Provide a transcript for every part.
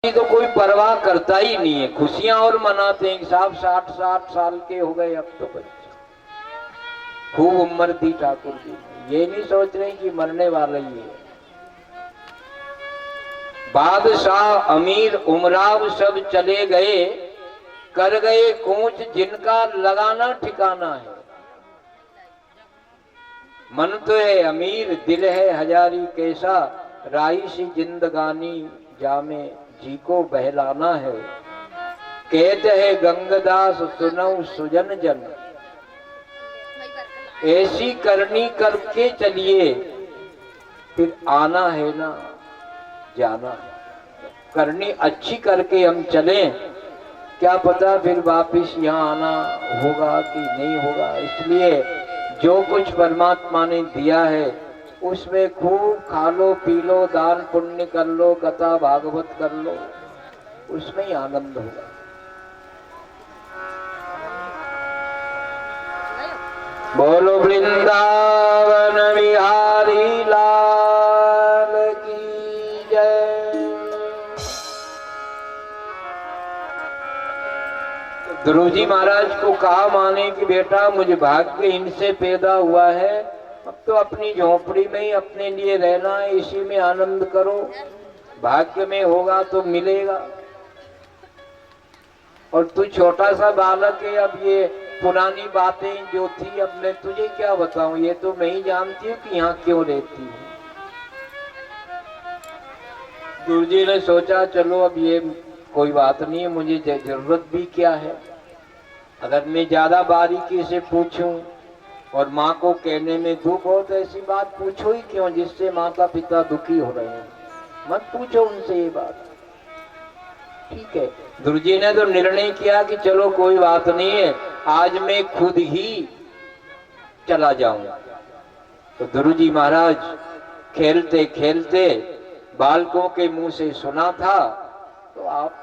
तो कोई परवाह करता ही नहीं है, खुशियां और मनाते हैं। साहब 60-60 साल के हो गए अब तो बच्चे, खूब उम्र थी ठाकुर जी, ये नहीं सोच रहे कि मरने वाला ही है। बादशाह अमीर उमराव सब चले गए, कर गए कूच जिनका लगाना ठिकाना है। मन तो है अमीर दिल है हजारी कैसा, राई सी जिंदगानी जामे जी को बहलाना है। कहते है गंगदास सुनौ सुजन जन, ऐसी करनी करके चलिए फिर आना है ना जाना है। करनी अच्छी करके हम चलें, क्या पता फिर वापिस यहाँ आना होगा कि नहीं होगा। इसलिए जो कुछ परमात्मा ने दिया है उसमें खूब खा लो पी लो, दान पुण्य कर लो, कथा भागवत कर लो, उसमें ही आनंद होगा। बोलो वृंदावन बिहारी लाल की जय। गुरु जी महाराज को कहा माने कि बेटा मुझे भाग्य इनसे पैदा हुआ है, अब तो अपनी झोपड़ी में ही अपने लिए रहना है, इसी में आनंद करो, भाग्य में होगा तो मिलेगा। और तू छोटा सा बालक है, अब ये पुरानी बातें जो थी अब मैं तुझे क्या बताऊं, ये तो मैं ही जानती हूँ कि यहाँ क्यों रहती हूँ। गुरुजी ने सोचा चलो अब ये कोई बात नहीं है, मुझे जरूरत भी क्या है। अगर मैं ज्यादा बारीकी से पूछूं और माँ को कहने में दुख हो तो ऐसी बात पूछो ही क्यों जिससे माता पिता दुखी हो रहे हैं, मत पूछो उनसे ये बात। ठीक है, गुरुजी ने तो निर्णय किया कि चलो कोई बात नहीं है, आज मैं खुद ही चला जाऊंगा। तो गुरुजी महाराज खेलते खेलते बालकों के मुंह से सुना था तो आप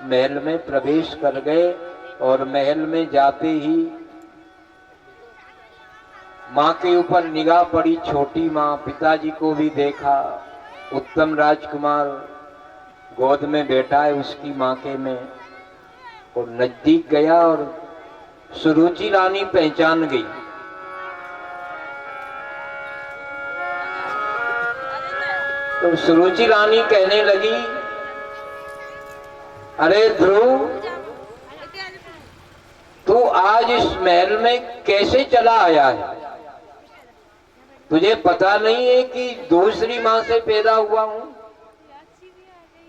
महल में प्रवेश कर गए। और महल में जाते ही माँ के ऊपर निगाह पड़ी, छोटी माँ, पिताजी को भी देखा, उत्तम राजकुमार गोद में बैठा है उसकी माँ के में। और नजदीक गया और सुरुचि रानी पहचान गई। तो सुरुचि रानी कहने लगी, अरे ध्रुव तू आज इस महल में कैसे चला आया है? तुझे पता नहीं है कि दूसरी माँ से पैदा हुआ हूं?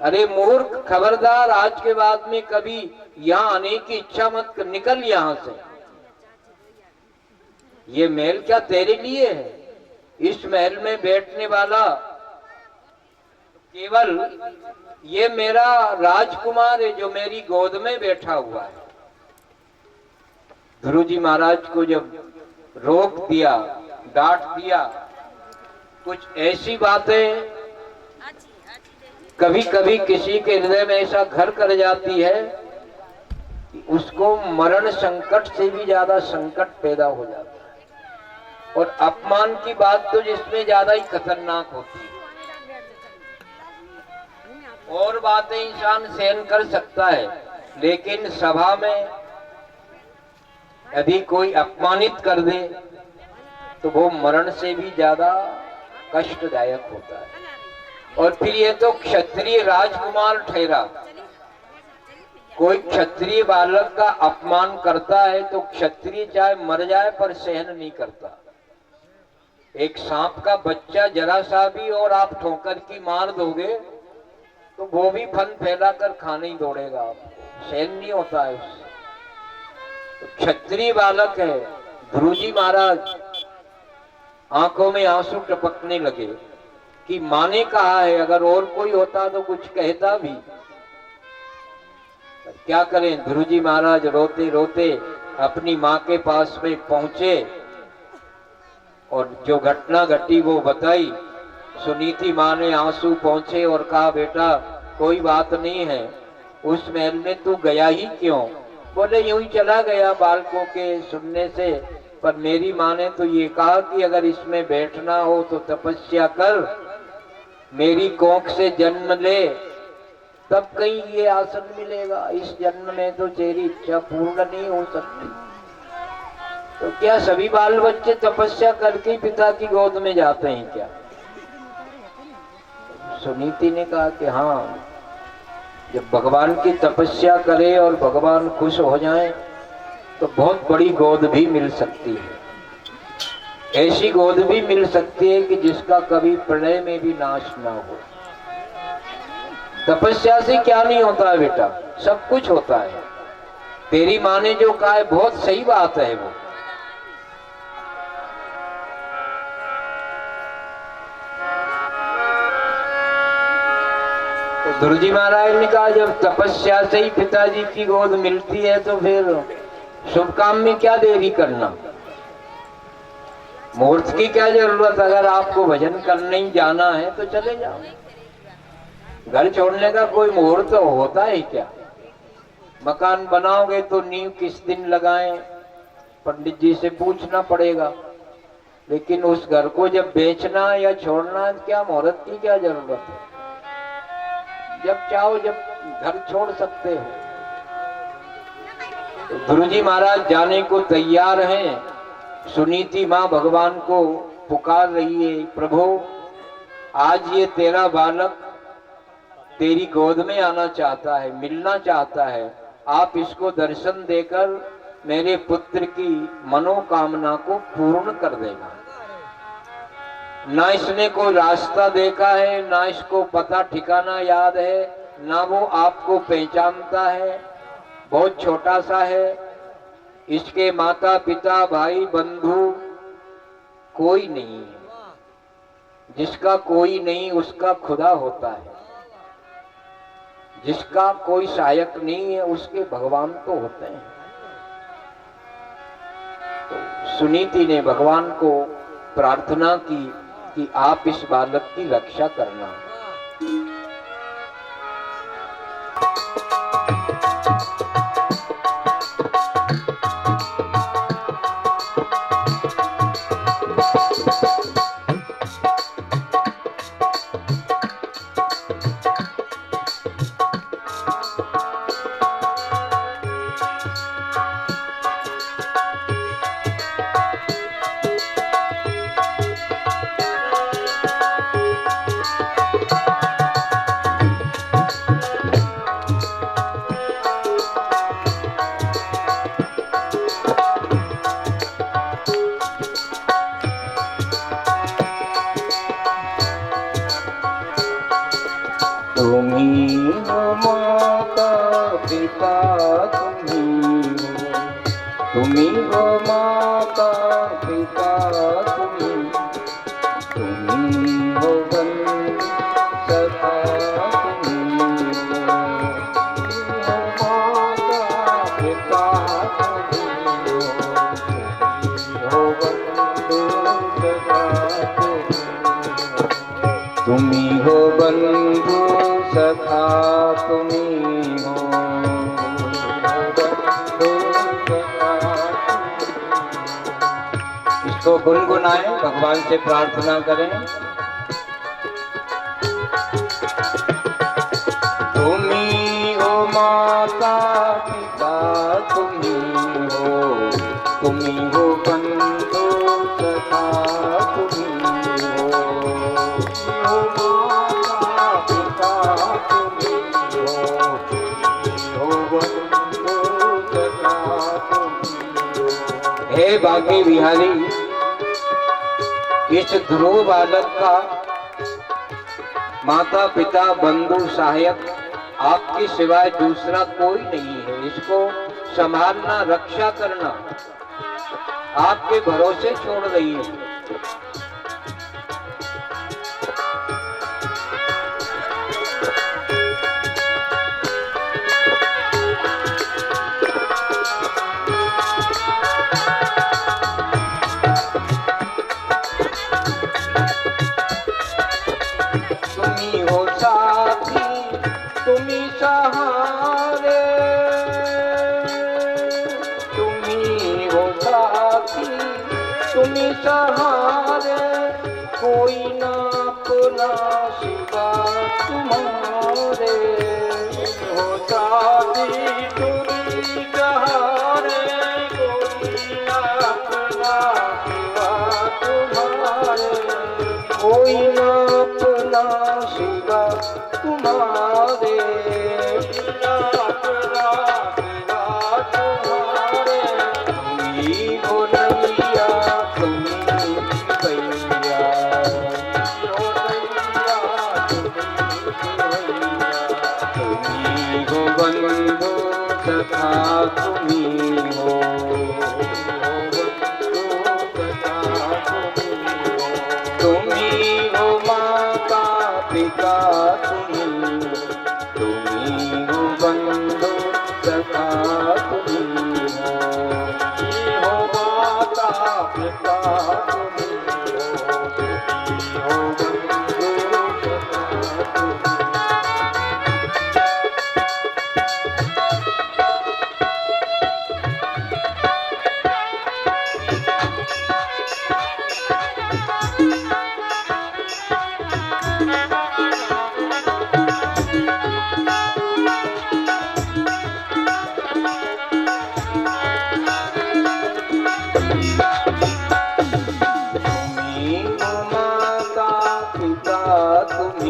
अरे मूर्ख, खबरदार, आज के बाद में कभी यहाँ आने की इच्छा मत कर, निकल यहाँ से। ये महल क्या तेरे लिए है? इस महल में बैठने वाला केवल ये मेरा राजकुमार है जो मेरी गोद में बैठा हुआ है। गुरुजी महाराज को जब रोक दिया, डांट दिया, कुछ ऐसी बातें कभी कभी किसी के हृदय में ऐसा घर कर जाती है कि उसको मरण संकट से भी ज्यादा संकट पैदा हो जाता है। और अपमान की बात तो जिसमें ज्यादा ही खतरनाक होती है। और बातें इंसान सहन कर सकता है, लेकिन सभा में यदि कोई अपमानित कर दे तो वो मरण से भी ज्यादा कष्टदायक होता है। और फिर ये तो क्षत्रिय राजकुमार ठहरा, कोई क्षत्रिय बालक का अपमान करता है तो क्षत्रिय चाहे मर जाए पर सहन नहीं करता। एक सांप का बच्चा जरा सा भी और आप ठोकर की मार दोगे तो वो भी फन फैलाकर खाने ही दौड़ेगा, आपको सहन नहीं होता है उससे। तो क्षत्रिय बालक है। गुरुजी महाराज आंखों में आंसू टपकने लगे कि माँ ने कहा है, अगर और कोई होता तो कुछ कहता भी। क्या करें, गुरुजी महाराज रोते रोते अपनी माँ के पास में पहुंचे और जो घटना घटी वो बताई। सुनीति माँ ने आंसू पहुंचे और कहा, बेटा कोई बात नहीं है, उस महल में तू गया ही क्यों? बोले यूं ही चला गया बालकों के सुनने से, पर मेरी माँ ने तो ये कहा कि अगर इसमें बैठना हो तो तपस्या कर, मेरी कोख से जन्म ले तब कहीं ये आसन मिलेगा। इस जन्म में तो तेरी इच्छा पूर्ण नहीं हो सकती। तो क्या सभी बाल बच्चे तपस्या करके पिता की गोद में जाते हैं क्या? सुनीति ने कहा कि हाँ, जब भगवान की तपस्या करे और भगवान खुश हो जाए तो बहुत बड़ी गोद भी मिल सकती है। ऐसी गोद भी मिल सकती है कि जिसका कभी प्रलय में भी नाश ना हो। तपस्या से क्या नहीं होता है बेटा, सब कुछ होता है। तेरी माँ ने जो कहा है बहुत सही बात है। वो गुरुजी महाराज ने कहा जब तपस्या से ही पिताजी की गोद मिलती है तो फिर शुभ काम में क्या देरी करना, मुहूर्त की क्या जरूरत। अगर आपको भजन करने ही जाना है तो चले जाओ। घर छोड़ने का कोई मुहूर्त होता है क्या? मकान बनाओगे तो नींव किस दिन लगाएं, पंडित जी से पूछना पड़ेगा। लेकिन उस घर को जब बेचना या छोड़ना, क्या मुहूर्त की क्या जरूरत है? जब चाहो जब घर छोड़ सकते हो। तो गुरुजी महाराज जाने को तैयार हैं। सुनीति माँ भगवान को पुकार रही है, प्रभु आज ये तेरा बालक तेरी गोद में आना चाहता है, मिलना चाहता है। आप इसको दर्शन देकर मेरे पुत्र की मनोकामना को पूर्ण कर देना। ना इसने कोई रास्ता देखा है, ना इसको पता ठिकाना याद है, ना वो आपको पहचानता है, बहुत छोटा सा है। इसके माता पिता भाई बंधु कोई नहीं है। जिसका कोई नहीं उसका खुदा होता है। जिसका कोई सहायक नहीं है उसके भगवान तो होते हैं। तो सुनीति ने भगवान को प्रार्थना की कि आप इस बालक की रक्षा करना। तुम्ही हो माता पिता, तुम्ही हो बंधु सखा, तुम्ही हो माता पिता, तुम्ही हो बंधु सखा, तुम्ही हो बंधु सखा, तुम्ही हो तो गुनगुनाएं, भगवान से प्रार्थना करें। तुम्ही हो माता पिता, तुम्ही हो बंधु सखा, तुम्ही हो माता पिता, तुम्ही हो बंधु सखा, तुम्ही। हे बांके बिहारी, इस ध्रुव बालक का माता पिता बंधु सहायक आपके सिवाय दूसरा कोई नहीं है। इसको संभालना, रक्षा करना आपके भरोसे छोड़ रही है। सहारे तुम्ही हो साथी, तुम्ही सहारे, कोई ना अपना सिवा तुम्हारे। बिना अपना शिवा तुम्हारे, बिना अपना शिवा तुम्हारे, तुम्ही हो नैया तुम्ही भैया, हो नैया तुम्ही हो बंधु सखा तुम्ही हो, तुम्ही हो माता पिता तुम्ही हो बंधु सखा तुम्ही हो माता पिता तुम्ही हो बंधु सखा तुम्ही।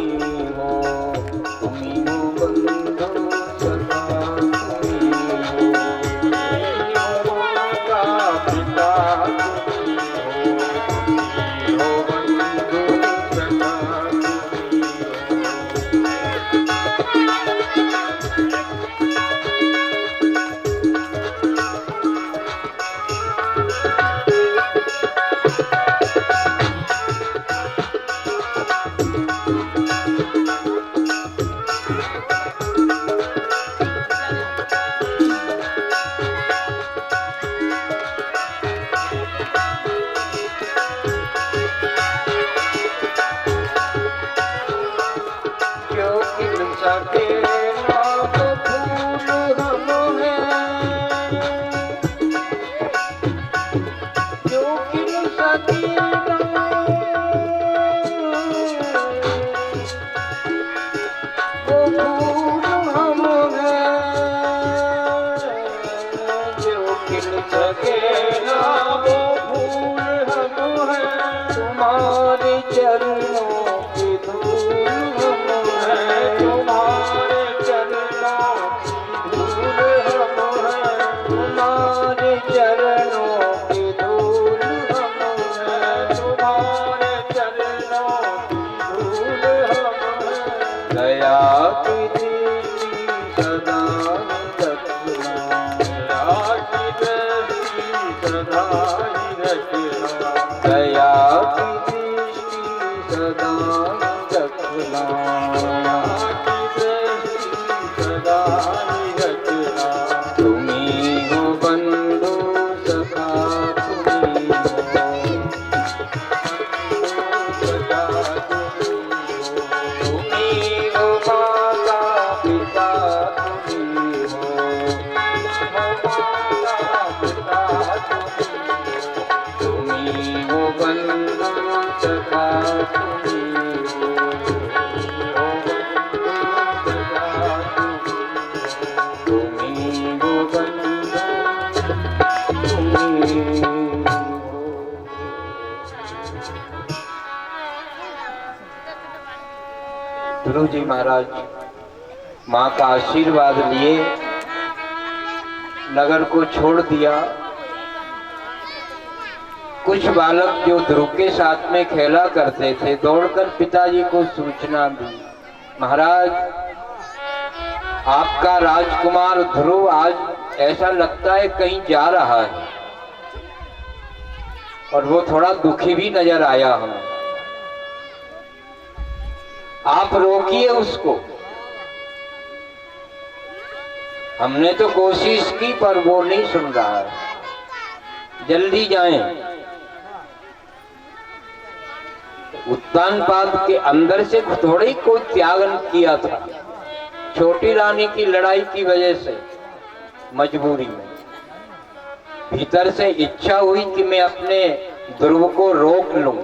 गुरु जी महाराज माँ का आशीर्वाद लिए नगर को छोड़ दिया। कुछ बालक जो ध्रुव के साथ में खेला करते थे दौड़कर पिताजी को सूचना दी, महाराज आपका राजकुमार ध्रुव आज ऐसा लगता है कहीं जा रहा है, और वो थोड़ा दुखी भी नजर आया हमें, आप रोकिए उसको। हमने तो कोशिश की पर वो नहीं सुन रहा है, जल्दी जाएं। उत्तानपाद के अंदर से थोड़ी कोई त्याग किया था, छोटी रानी की लड़ाई की वजह से मजबूरी में, भीतर से इच्छा हुई कि मैं अपने ध्रुव को रोक लूं,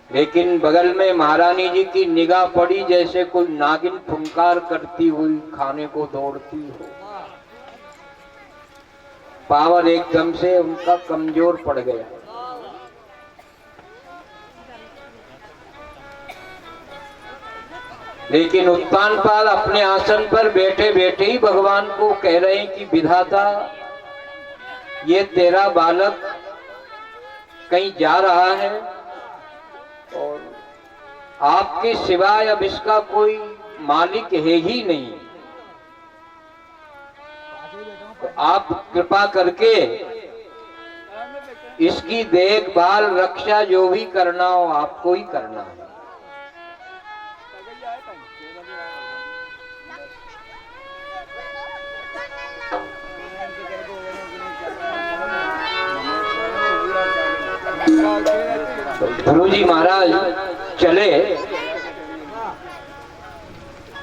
लेकिन बगल में महारानी जी की निगाह पड़ी, जैसे कोई नागिन फुंकार करती हुई खाने को दौड़ती हो। पावर एकदम से उनका कमजोर पड़ गया। लेकिन उत्तानपाद अपने आसन पर बैठे बैठे ही भगवान को कह रहे हैं कि विधाता, ये तेरा बालक कहीं जा रहा है और आपके सिवाय अब इसका कोई मालिक है ही नहीं, तो आप कृपा करके इसकी देखभाल रक्षा जो भी करना हो आपको ही करना है। गुरुजी महाराज चले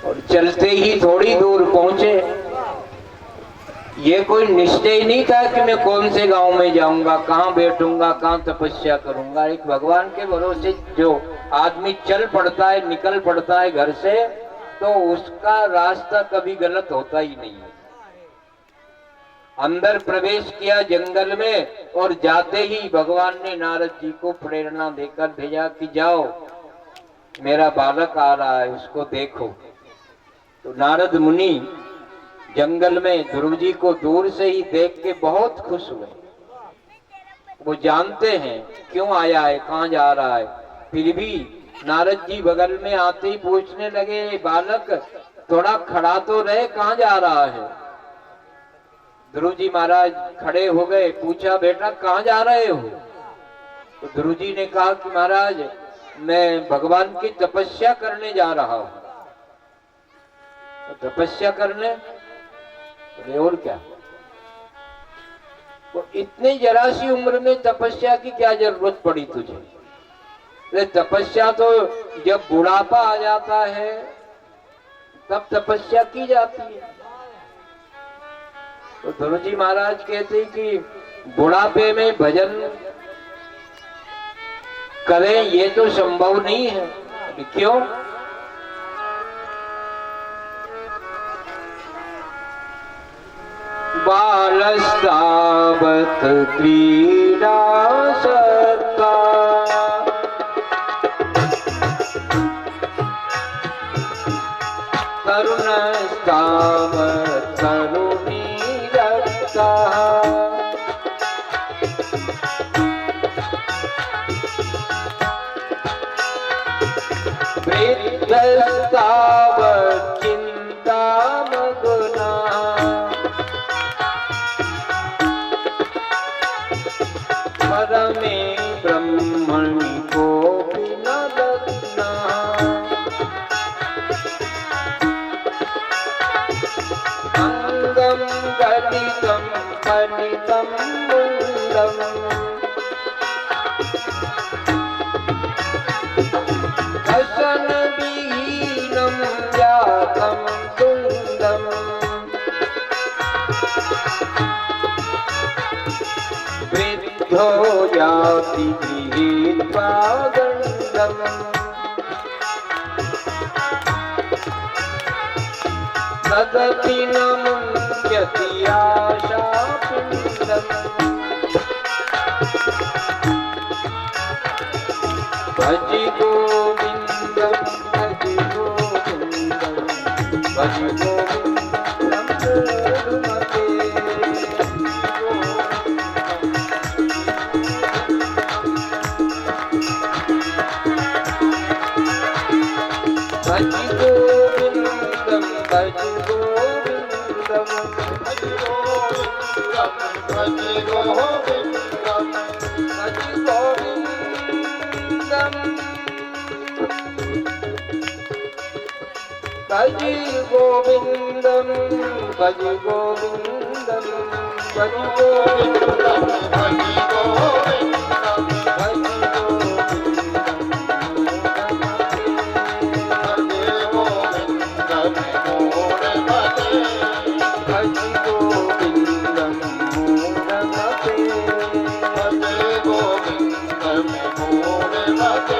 और चलते ही थोड़ी दूर पहुंचे। ये कोई निश्चय नहीं था कि मैं कौन से गांव में जाऊंगा, कहां बैठूंगा, कहां तपस्या करूंगा। एक भगवान के भरोसे जो आदमी चल पड़ता है, निकल पड़ता है घर से, तो उसका रास्ता कभी गलत होता ही नहीं है। अंदर प्रवेश किया जंगल में और जाते ही भगवान ने नारद जी को प्रेरणा देकर भेजा कि जाओ, मेरा बालक आ रहा है, उसको देखो। तो नारद मुनि जंगल में ध्रुव जी को दूर से ही देख के बहुत खुश हुए। वो जानते हैं क्यों आया है, कहाँ जा रहा है। फिर भी नारद जी बगल में आते ही पूछने लगे, बालक थोड़ा खड़ा तो रहे, कहाँ जा रहा है। ध्रुव जी महाराज खड़े हो गए, पूछा बेटा कहाँ जा रहे हो। तो ध्रुव जी ने कहा कि महाराज मैं भगवान की तपस्या करने जा रहा हूं। तो तपस्या करने, और क्या, तो इतनी जरा सी उम्र में तपस्या की क्या जरूरत पड़ी तुझे। तपस्या तो जब बुढ़ापा आ जाता है तब तपस्या की जाती है। तो ध्रुव जी महाराज कहते कि बुढ़ापे में भजन करें ये तो संभव नहीं है। क्यों? बालस्तावत क्रीडा सत्ता, तरुणस्तावत तरुणी रक्ता, वृद्धस्तावत चिंता मग्ना, परमे ब्रह्मणि कोऽपि न लग्ना, अंगं गलितं फलितं मुण्डम्, वसनविहीनं जातं तुण्डम्, वृद्धो याति गृहीत्वा दण्डम्, तदपि न मुञ्चति आशापिण्डम्, भज गोविन्दं भज गोविन्दं भज गोविन्दं मूढमते, भज गोविन्दं भज गोविन्दं भज गोविन्दं भज गोविन्दं भज गोविन्दं भज गोविन्दं भज गोविन्दं भज गोविन्दं भज गोविन्दं भज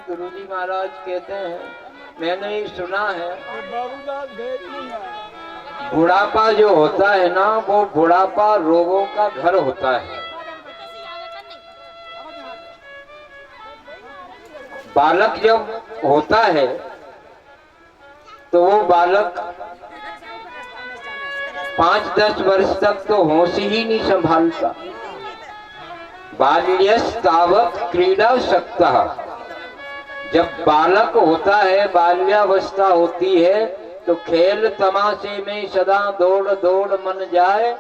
गुरुजी महाराज कहते हैं, मैंने ही सुना है बुढ़ापा जो होता है ना, वो बुढ़ापा रोगों का घर होता है। बालक जब होता है तो वो बालक 5-10 वर्ष तक तो होश ही नहीं संभालता। बाल्यस्तावत् क्रीडा शक्तः, जब बालक होता है, बाल्यावस्था होती है, तो खेल तमाशे में सदा दौड़ दौड़ मन जाए,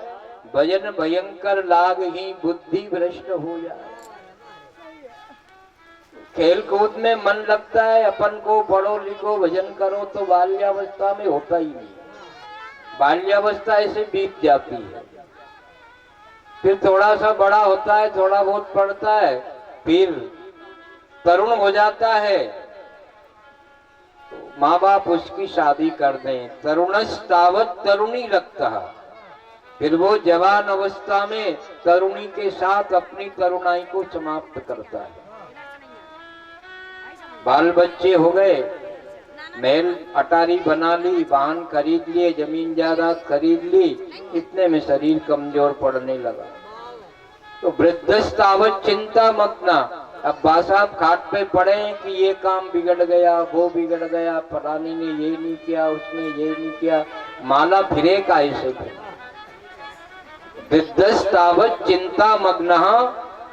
भजन भयंकर लाग ही बुद्धि भ्रष्ट हो जाए। खेल कूद में मन लगता है, अपन को पढ़ो लिखो भजन करो, तो बाल्यावस्था में होता ही नहीं। बाल्यावस्था ऐसे बीत जाती है। फिर थोड़ा सा बड़ा होता है, थोड़ा बहुत पढ़ता है, फिर तरुण हो जाता है, तो माँ बाप उसकी शादी कर दें। तरुणस्तावत् तरुणी रक्तः, फिर वो जवान अवस्था में तरुणी के साथ अपनी तरुणाई को समाप्त करता है। बाल बच्चे हो गए, महल अटारी बना ली, वाहन खरीद लिए, जमीन जायदाद खरीद ली, इतने में शरीर कमजोर पड़ने लगा। तो वृद्धस्तावत् चिंता मग्ना, अब बासाब खाट पे पड़े कि ये काम बिगड़ गया, वो बिगड़ गया, फलाने ने ये नहीं किया, उसने ये नहीं किया, माला फिरे का ऐसे फिर। वृद्धस्तावत् चिंता मग्नः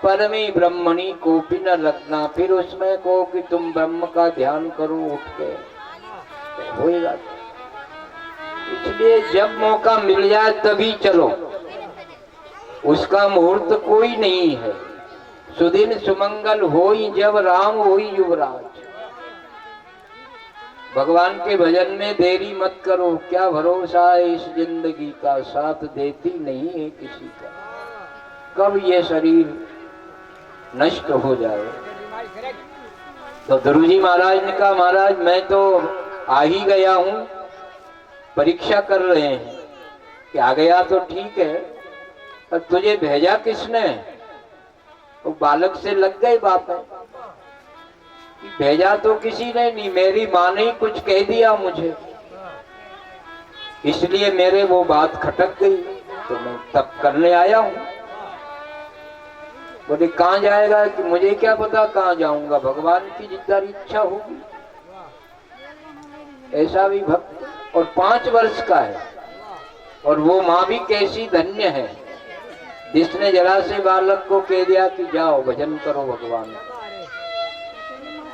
परमे ब्रह्मणि कोपि न रत्ना, फिर उसमें को कि तुम ब्रह्म का ध्यान करो उठ के, तो होएगा। इसलिए जब मौका मिल जाए तभी चलो, उसका मुहूर्त कोई नहीं है। सुदिन सुमंगल होई जब राम होई युवराज। भगवान के भजन में देरी मत करो, क्या भरोसा है इस जिंदगी का, साथ देती नहीं है किसी का, कब ये शरीर नष्ट हो जाए। तो ध्रुव जी महाराज ने कहा, महाराज मैं तो आ ही गया हूं, परीक्षा कर रहे हैं कि आ गया तो ठीक है, पर तुझे भेजा किसने? वो बालक से लग गई बात है, भेजा तो किसी ने नहीं, मेरी माँ ने ही कुछ कह दिया मुझे, इसलिए मेरे वो बात खटक गई, तो मैं तब करने आया हूं। बोले कहाँ जाएगा? कि मुझे क्या पता कहाँ जाऊंगा, भगवान की जितना इच्छा होगी। ऐसा भी भक्त, और 5 वर्ष का है, और वो माँ भी कैसी धन्य है जिसने जरा से बालक को कह दिया कि जाओ भजन करो भगवान।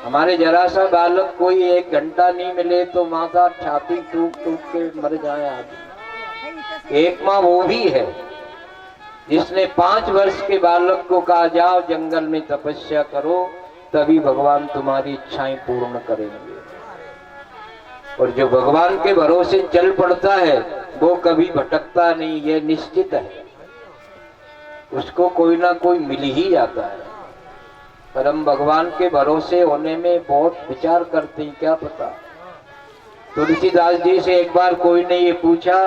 हमारे जरा सा बालक कोई 1 घंटा नहीं मिले तो माता छाती टूट टूट के मर जाए आदमी। एक माँ वो भी है जिसने 5 वर्ष के बालक को कहा जाओ जंगल में तपस्या करो, तभी भगवान तुम्हारी इच्छाएं पूर्ण करेंगे। और जो भगवान के भरोसे चल पड़ता है वो कभी भटकता नहीं, ये निश्चित है, उसको कोई ना कोई मिल ही जाता है। पर हम भगवान के भरोसे होने में बहुत विचार करते हैं, क्या पता। तुलसीदास जी से एक बार कोई ने ये पूछा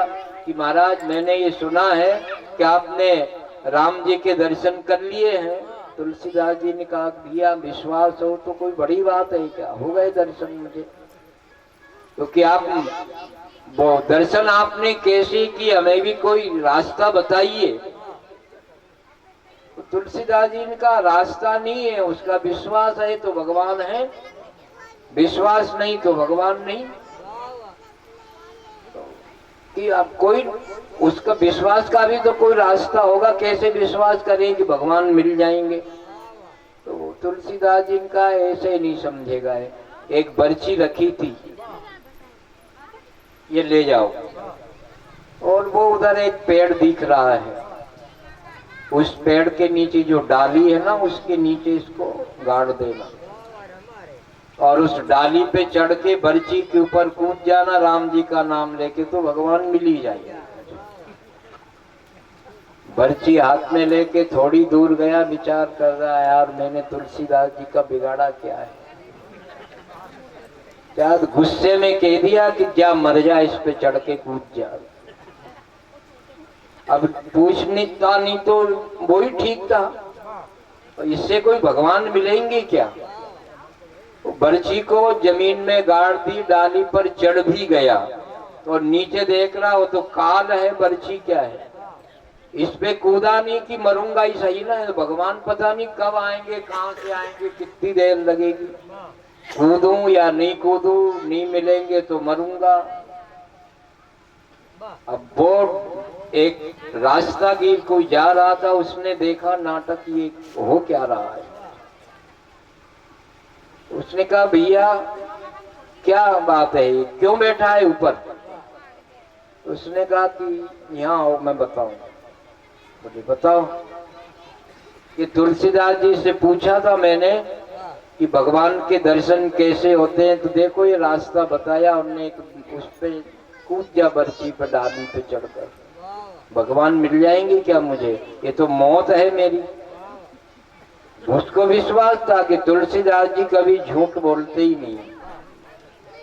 कि महाराज मैंने ये सुना है कि आपने राम जी के दर्शन कर लिए हैं। तुलसीदास जी ने कहा भैया विश्वास हो तो कोई बड़ी बात है क्या, हो गए दर्शन मुझे, क्योंकि आप वो दर्शन आपने कैसे की, हमें भी कोई रास्ता बताइए। तो तुलसीदास जी ने कहा रास्ता नहीं है, उसका विश्वास है तो भगवान है, विश्वास नहीं तो भगवान नहीं। कि अब कोई उसका विश्वास का भी तो कोई रास्ता होगा, कैसे विश्वास करें कि भगवान मिल जाएंगे। तो तुलसीदास जी का ऐसे नहीं समझेगा। एक बर्छी रखी थी, ये ले जाओ, और वो उधर एक पेड़ दिख रहा है, उस पेड़ के नीचे जो डाली है ना उसके नीचे इसको गाड़ देना, और उस डाली पे चढ़ के बर्छी के ऊपर कूद जाना राम जी का नाम लेके, तो भगवान मिल ही जाएगा। बर्छी हाथ में लेके थोड़ी दूर गया, विचार कर रहा है यार मैंने तुलसीदास जी का बिगाड़ा क्या है, शायद गुस्से में कह दिया कि क्या मर जा, इस पे चढ़ के कूद जा। अब पूछनी था नहीं तो वो ही ठीक था, इससे कोई भगवान मिलेंगे क्या। बर्छी को जमीन में गाड़ दी, डाली पर चढ़ भी गया और नीचे देख रहा हो तो काल है, बर्छी क्या है, इस पे कूदा नहीं कि मरूंगा ही सही ना, भगवान पता नहीं कब आएंगे, कहां से आएंगे, कितनी देर लगेगी। कूदूं या नहीं कूदूं, नहीं मिलेंगे तो मरूंगा। अब वो एक रास्तागीर कोई जा रहा था, उसने देखा नाटक ये हो क्या रहा है। उसने कहा भैया क्या बात है, क्यों बैठा है ऊपर? उसने कहा कि यहाँ आओ मैं बताऊं। बोले बताओ। कि तुलसीदास जी से पूछा था मैंने कि भगवान के दर्शन कैसे होते हैं, तो देखो ये रास्ता बताया उन्होंने, उस पे कूद जा बर्ची पर डाली पे चढ़कर, भगवान मिल जाएंगे क्या मुझे, ये तो मौत है मेरी। उसको विश्वास था कि तुलसीदास जी कभी झूठ बोलते ही नहीं।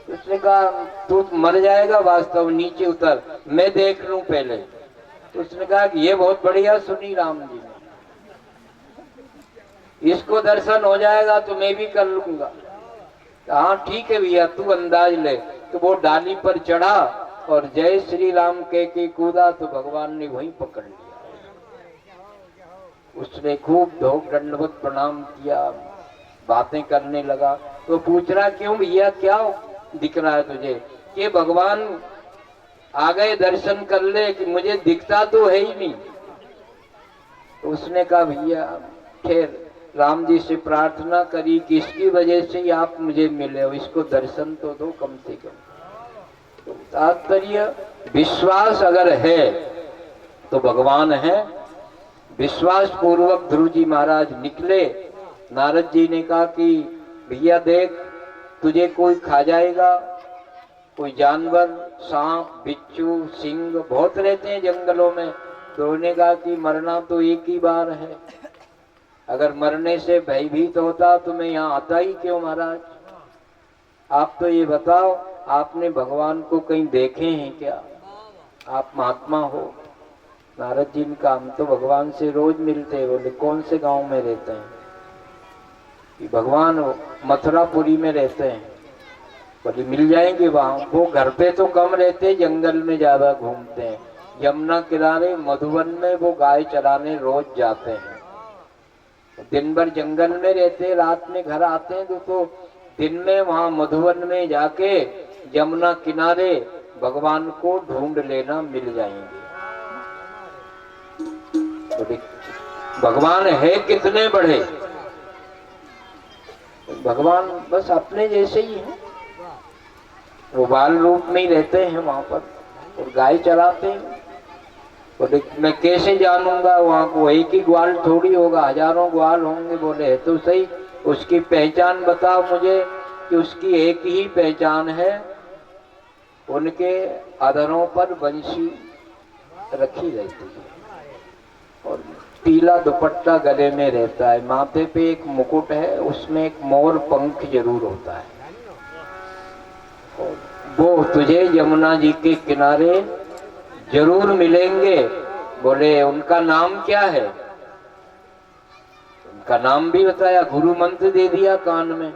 उसने कहा तू मर जाएगा वास्तव, नीचे उतर मैं देख लूं पहले। तो उसने कहा कि ये बहुत बढ़िया सुनी राम जी ने, इसको दर्शन हो जाएगा तो मैं भी कर लूंगा। हाँ ठीक है भैया तू अंदाज ले। तो वो डाली पर चढ़ा और जय श्री राम कह के कूदा, तो भगवान ने वहीं पकड़ लिया। उसने खूब धोख दंडवत प्रणाम किया, बातें करने लगा। तो पूछ रहा क्यों भैया क्या दिख रहा है तुझे? कि भगवान आ गए दर्शन कर ले, कि मुझे दिखता तो है ही नहीं। तो उसने कहा भैया फिर राम जी से प्रार्थना करी कि इसकी वजह से आप मुझे मिले हो, इसको दर्शन तो दो कम से कम। तो तात्पर्य विश्वास अगर है तो भगवान है। विश्वास पूर्वक ध्रुव जी महाराज निकले। नारद जी ने कहा कि भैया देख तुझे कोई खा जाएगा, कोई जानवर, सांप, बिच्छू, सिंह बहुत रहते हैं जंगलों में। तो उन्होंने कहा कि मरना तो एक ही बार है, अगर मरने से भयभीत होता तो मैं यहाँ आता ही क्यों महाराज। आप तो ये बताओ आपने भगवान को कहीं देखे हैं क्या? आप महात्मा हो। नारद जी ने कहा हम तो भगवान से रोज मिलते हैं। बोले कौन से गांव में रहते हैं? कि भगवान मथुरापुरी में रहते हैं। बोले मिल जाएंगे वहां। वो घर पे तो कम रहते, जंगल में ज्यादा घूमते हैं। यमुना किनारे मधुबन में वो गाय चराने रोज जाते हैं। दिन भर जंगल में रहते, रात में घर आते हैं। तो दिन में वहां मधुबन में जाके यमुना किनारे भगवान को ढूंढ लेना, मिल जाएंगे। तो भगवान है कितने बड़े, भगवान बस अपने जैसे ही हैं। वो बाल रूप में ही रहते हैं वहां पर और गाय चराते हैं। बोले मैं कैसे जानूंगा, वहां को एक ही ग्वाल थोड़ी होगा, हजारों ग्वाल होंगे। बोले है तो सही, उसकी पहचान बताओ मुझे। कि उसकी एक ही पहचान है, उनके अधरों पर बंशी रखी रहती है और पीला दुपट्टा गले में रहता है, माथे पे एक मुकुट है, उसमें एक मोर पंख जरूर होता है। वो तुझे यमुना जी के किनारे जरूर मिलेंगे। बोले उनका नाम क्या है? उनका नाम भी बताया, गुरु मंत्र दे दिया कान में,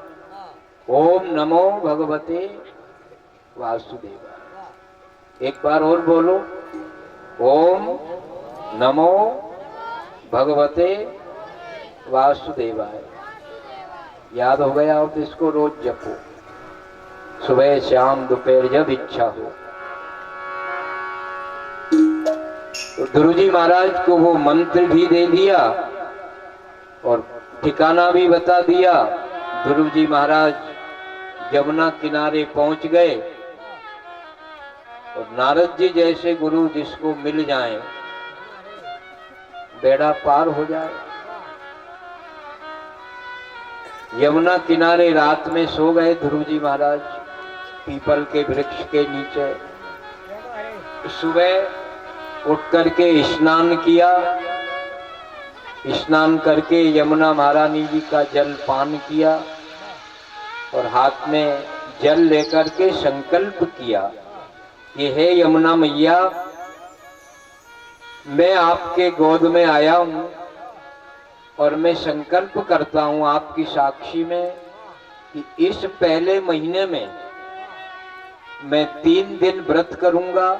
ओम नमो भगवते वासुदेवाय। एक बार और बोलो, ओम नमो भगवते वासुदेवाय। याद हो गया हो तो इसको रोज जपो, सुबह शाम दोपहर जब इच्छा हो। तो ध्रुव जी महाराज को वो मंत्र भी दे दिया और ठिकाना भी बता दिया। ध्रुव जी महाराज यमुना किनारे पहुंच गए और नारद जी जैसे गुरु जिसको मिल जाए बेड़ा पार हो जाए। यमुना किनारे रात में सो गए ध्रुव जी महाराज पीपल के वृक्ष के नीचे। सुबह उठ करके स्नान किया, स्नान करके यमुना महारानी जी का जल पान किया और हाथ में जल लेकर के संकल्प किया कि हे यमुना मैया, मैं आपके गोद में आया हूं और मैं संकल्प करता हूं आपकी साक्षी में कि इस पहले महीने में मैं 3 दिन व्रत करूंगा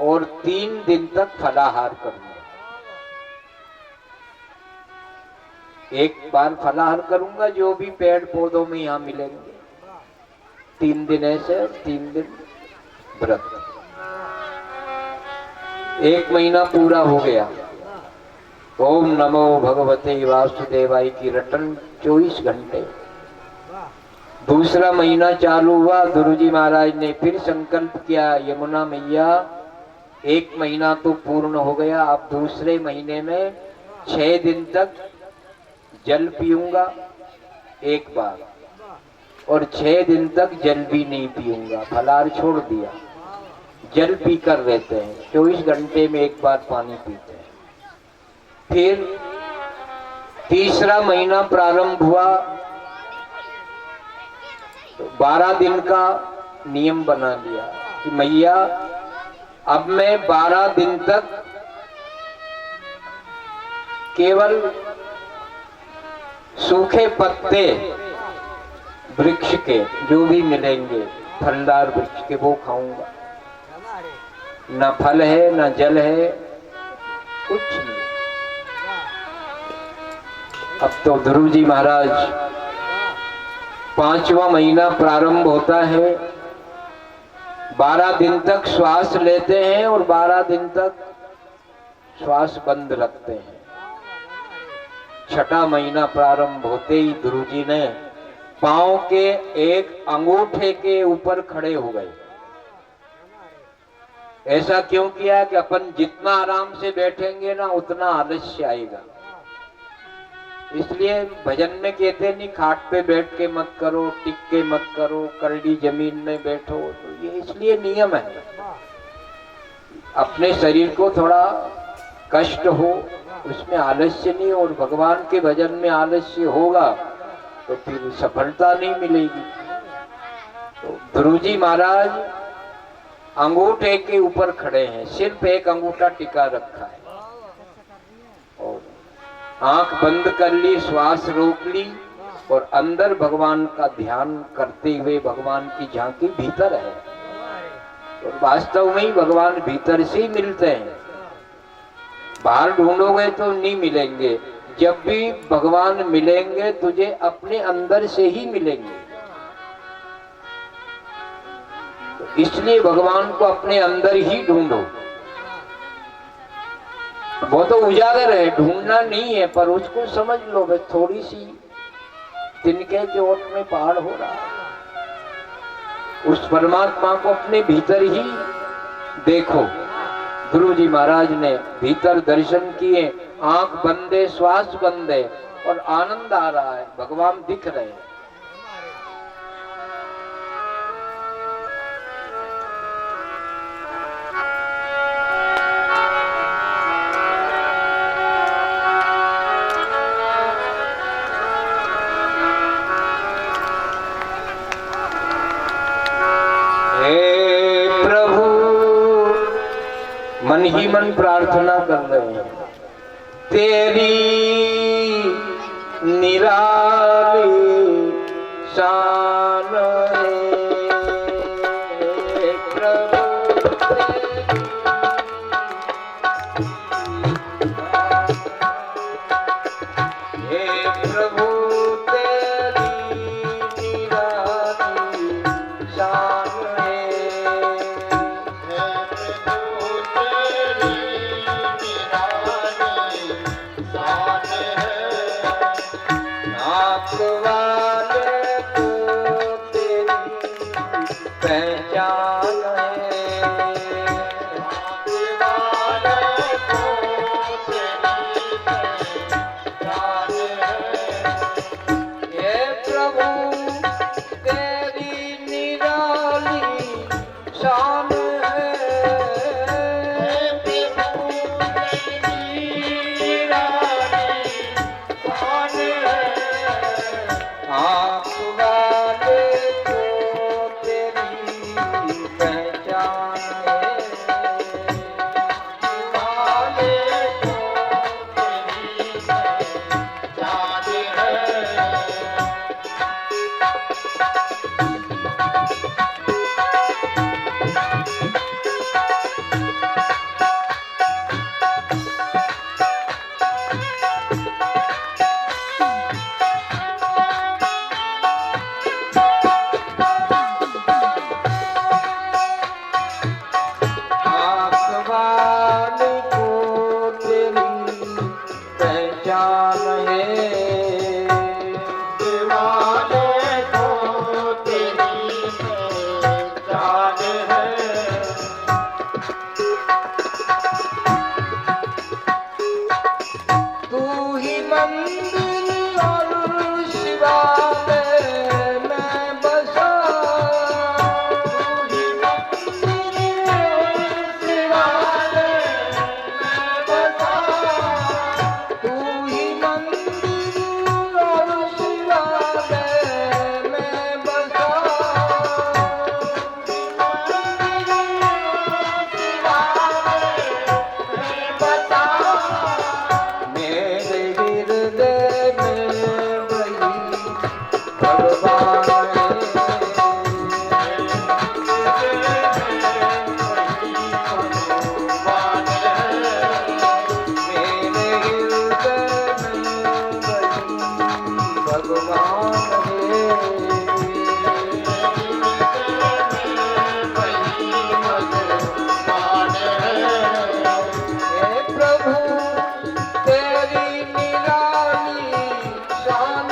और 3 दिन तक फलाहार करूंगा। एक बार फलाहार करूंगा जो भी पेड़ पौधों में यहाँ मिलेंगे। 3 दिन ऐसे और 3 दिन व्रत। 1 महीना पूरा हो गया। ओम नमो भगवते वासुदेवाय की रटन 24 घंटे। दूसरा महीना चालू हुआ। गुरुजी महाराज ने फिर संकल्प किया, यमुना मैया 1 महीना तो पूर्ण हो गया, अब दूसरे महीने में 6 दिन तक जल पीऊंगा एक बार, और 6 दिन तक जल भी नहीं पीऊंगा। फलाहार छोड़ दिया, जल पी कर रहते हैं। 24 घंटे में एक बार पानी पीते हैं। फिर तीसरा महीना प्रारंभ हुआ तो 12 दिन का नियम बना लिया कि मैया अब मैं 12 दिन तक केवल सूखे पत्ते वृक्ष के जो भी मिलेंगे, फलदार वृक्ष के, वो खाऊंगा। ना फल है ना जल है, कुछ नहीं। अब तो गुरुजी महाराज 5वां महीना प्रारंभ होता है। 12 दिन तक श्वास लेते हैं और 12 दिन तक श्वास बंद रखते हैं। 6ठा महीना प्रारंभ होते ही गुरुजी ने पांव के एक अंगूठे के ऊपर खड़े हो गए। ऐसा क्यों किया कि अपन जितना आराम से बैठेंगे ना उतना आलस्य आएगा। इसलिए भजन में कहते नहीं खाट पे बैठ के मत करो, टिक के मत करो, करड़ी जमीन में बैठो। तो ये इसलिए नियम है, अपने शरीर को थोड़ा कष्ट हो, उसमें आलस्य नहीं। और भगवान के भजन में आलस्य होगा तो फिर सफलता नहीं मिलेगी। तो गुरुजी महाराज अंगूठे के ऊपर खड़े हैं, सिर्फ एक अंगूठा टिका रखा है, और आंख बंद कर ली, श्वास रोक ली, और अंदर भगवान का ध्यान करते हुए भगवान की झांकी भीतर है। और वास्तव में ही भगवान भीतर से ही मिलते हैं, बाहर ढूंढोगे तो नहीं मिलेंगे। जब भी भगवान मिलेंगे तुझे अपने अंदर से ही मिलेंगे। तो इसलिए भगवान को अपने अंदर ही ढूंढो। वो तो उजागर है, ढूंढना नहीं है, पर उसको समझ लो भाई थोड़ी सी तिनके के ओट में पहाड़ हो रहा है। उस परमात्मा को अपने भीतर ही देखो। गुरुजी महाराज ने भीतर दर्शन किए, आंख बंद है, श्वास बंद है, और आनंद आ रहा है, भगवान दिख रहे हैं। मन ही मन प्रार्थना कर रहे हैं, तेरी निराली शान है प्रभु, हे प्रभु तेरी निराली शान है। पहचान है प्रभु तेरी निराली शान है, प्रभु तेरी निराली शान है। आप वाले भगवान हे प्रभु तेरी निराली शान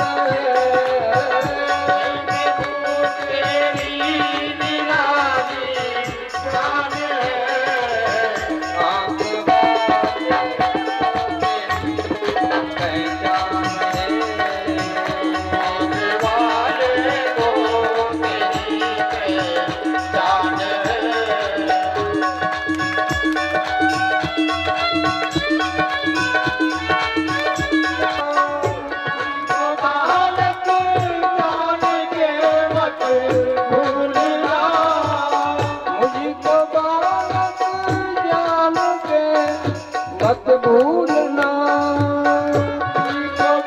मत भूलना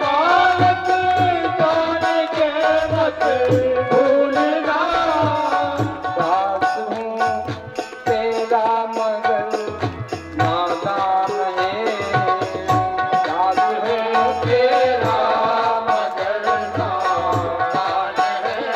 बालक जान के मत भूलना दास हूँ तेरा मगर नादान है दास हूँ तेरा मगर नादान है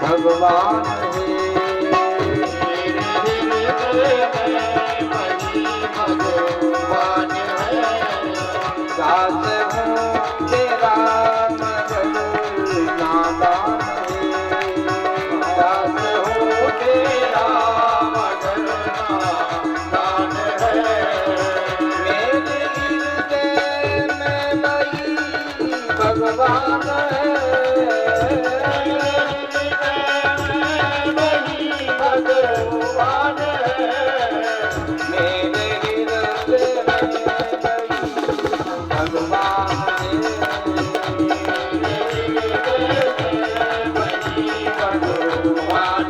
भगवान भगवान दास हूँ तेरा मगर नादान दास हूँ तेरा मगर नादान मेरे हृदय में वही भगवान है भगवान मेरे हृदय में भगवान भगवान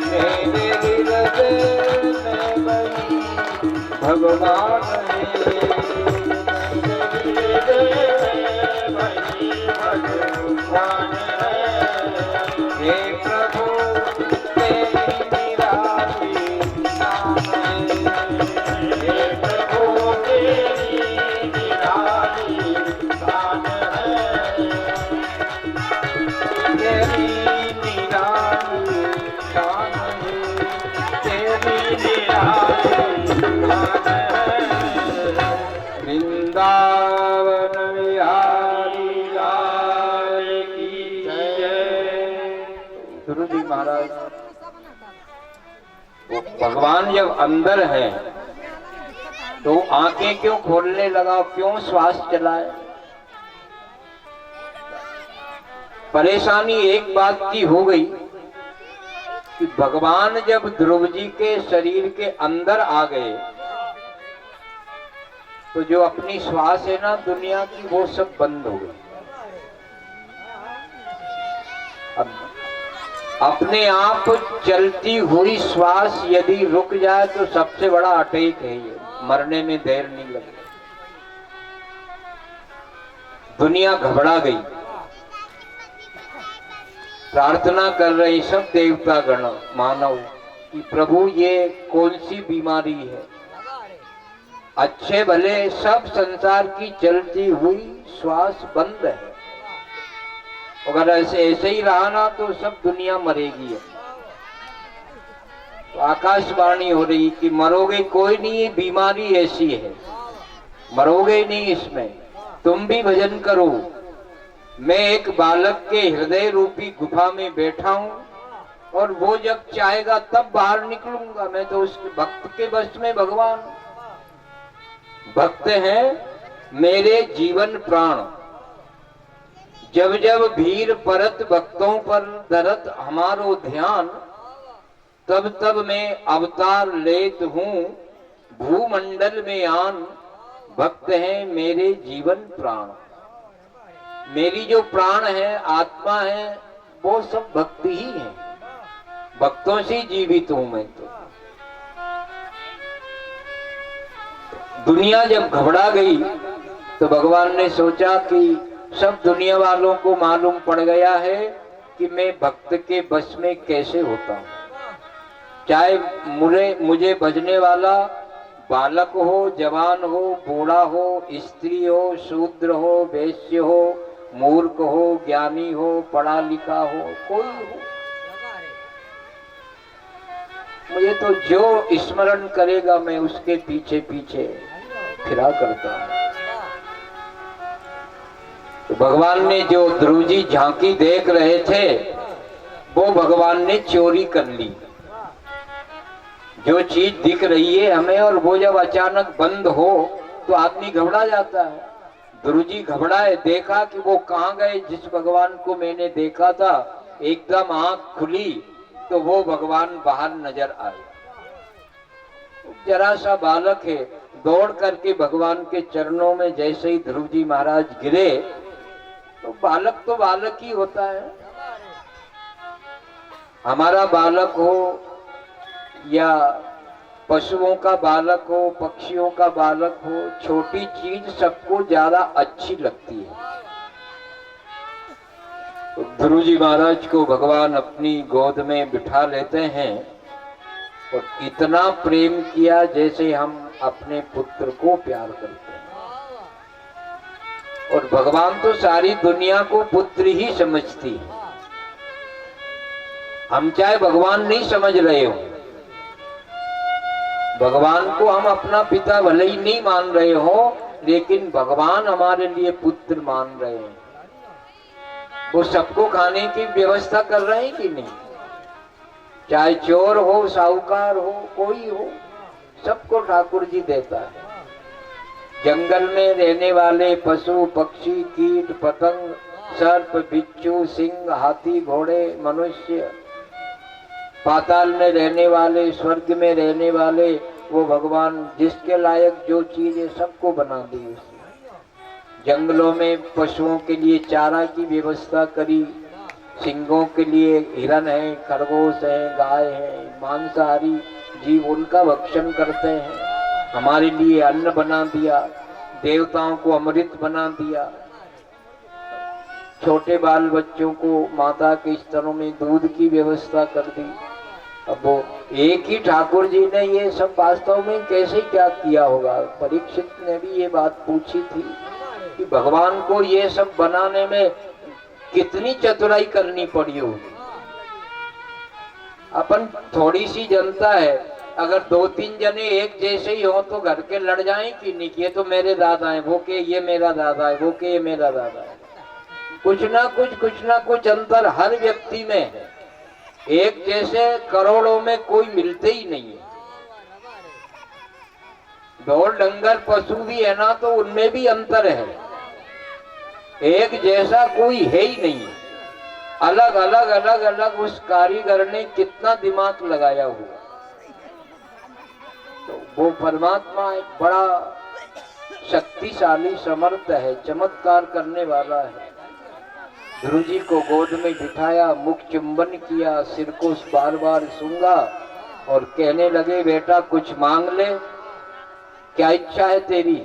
मेरे हृदय में वही भगवान भगवान हे प्रभु वृंदावन बिहारी लाल की जय। गुरु जी महाराज वो भगवान जब अंदर है तो आंखें क्यों खोलने लगा, क्यों श्वास चलाए? परेशानी एक बात की हो गई कि भगवान जब ध्रुव जी के शरीर के अंदर आ गए तो जो अपनी श्वास है ना दुनिया की, वो सब बंद हो गई। अपने आप चलती हुई श्वास यदि रुक जाए तो सबसे बड़ा अटैक है ये, मरने में देर नहीं लगती। दुनिया घबरा गई, प्रार्थना कर रही सब देवता गण मानव कि प्रभु ये कौन सी बीमारी है। अच्छे भले सब संसार की चलती हुई श्वास बंद है, अगर ऐसे ही रहा ना तो सब दुनिया मरेगी। तो आकाशवाणी हो रही कि मरोगे कोई नहीं, ये बीमारी ऐसी है, मरोगे नहीं इसमें, तुम भी भजन करो। मैं एक बालक के हृदय रूपी गुफा में बैठा हूं और वो जब चाहेगा तब बाहर निकलूंगा। मैं तो उसके भक्त के बस में भगवान। भक्त हैं मेरे जीवन प्राण, जब जब भीर परत भक्तों पर धरत हमारो ध्यान, तब तब मैं अवतार लेत हूँ भूमंडल में आन। भक्त हैं मेरे जीवन प्राण, मेरी जो प्राण है आत्मा है वो सब भक्ति ही है, भक्तों से जीवित हूं मैं। तो दुनिया जब घबरा गई तो भगवान ने सोचा कि सब दुनिया वालों को मालूम पड़ गया है कि मैं भक्त के बस में कैसे होता हूँ। चाहे मुझे भजने वाला बालक हो, जवान हो, बूढ़ा हो, स्त्री हो, शूद्र हो, वैश्य हो, मूर्ख हो, ज्ञानी हो, पढ़ा लिखा हो, कोई हो, मुझे तो जो स्मरण करेगा मैं उसके पीछे पीछे फिरा करता हूं। तो भगवान ने जो ध्रुव जी झांकी देख रहे थे वो भगवान ने चोरी कर ली। जो चीज दिख रही है हमें और वो जब अचानक बंद हो तो आदमी घबरा जाता है। ध्रुव जी घबराए, देखा कि वो कहाँ गए जिस भगवान को मैंने देखा था। एकदम आंख खुली तो वो भगवान बाहर नजर आए। जरा सा बालक है, दौड़ करके भगवान के चरणों में जैसे ही ध्रुव जी महाराज गिरे तो बालक ही होता है। हमारा बालक हो या पशुओं का बालक हो, पक्षियों का बालक हो, छोटी चीज सबको ज्यादा अच्छी लगती है। तो ध्रुव जी महाराज को भगवान अपनी गोद में बिठा लेते हैं और इतना प्रेम किया जैसे हम अपने पुत्र को प्यार करते हैं। और भगवान तो सारी दुनिया को पुत्र ही समझती है। हम चाहे भगवान नहीं समझ रहे हो, भगवान को हम अपना पिता भले ही नहीं मान रहे हो, लेकिन भगवान हमारे लिए पुत्र मान रहे हैं। वो सबको खाने की व्यवस्था कर रहे हैं कि नहीं? चाहे चोर हो, साहूकार हो, कोई हो, सबको ठाकुर जी देता है। जंगल में रहने वाले पशु पक्षी कीट पतंग सर्प बिच्छू सिंह हाथी घोड़े मनुष्य, पाताल में रहने वाले स्वर्ग में रहने वाले, वो भगवान जिसके लायक जो चीज है सबको बना दी उसने। जंगलों में पशुओं के लिए चारा की व्यवस्था करी, सिंहों के लिए हिरन है, खरगोश है, गाय है, मांसाहारी जीव उनका भक्षण करते हैं। हमारे लिए अन्न बना दिया, देवताओं को अमृत बना दिया, छोटे बाल बच्चों को माता के स्तनों में दूध की व्यवस्था कर दी। अब वो एक ही ठाकुर जी ने ये सब वास्तव में कैसे क्या किया होगा? परीक्षित ने भी ये बात पूछी थी कि भगवान को ये सब बनाने में कितनी चतुराई करनी पड़ी होगी। अपन थोड़ी सी जनता है, अगर दो तीन जने एक जैसे ही हो तो घर के लड़ जाएं कि नहीं, ये तो मेरे दादा है, वो के ये मेरा दादा है, वो के ये मेरा दादा है। कुछ ना कुछ अंतर हर व्यक्ति में है। एक जैसे करोड़ों में कोई मिलते ही नहीं है। ढोल डंगर पशु भी है ना तो उनमें भी अंतर है। एक जैसा कोई है ही नहीं। अलग अलग उस कारीगर ने कितना दिमाग लगाया हुआ। तो वो परमात्मा एक बड़ा शक्तिशाली समर्थ है, चमत्कार करने वाला है। ध्रुव जी को गोद में बिठाया, मुख चुंबन किया, सिर को बार बार सूंघा और कहने लगे बेटा कुछ मांग ले, क्या इच्छा है तेरी?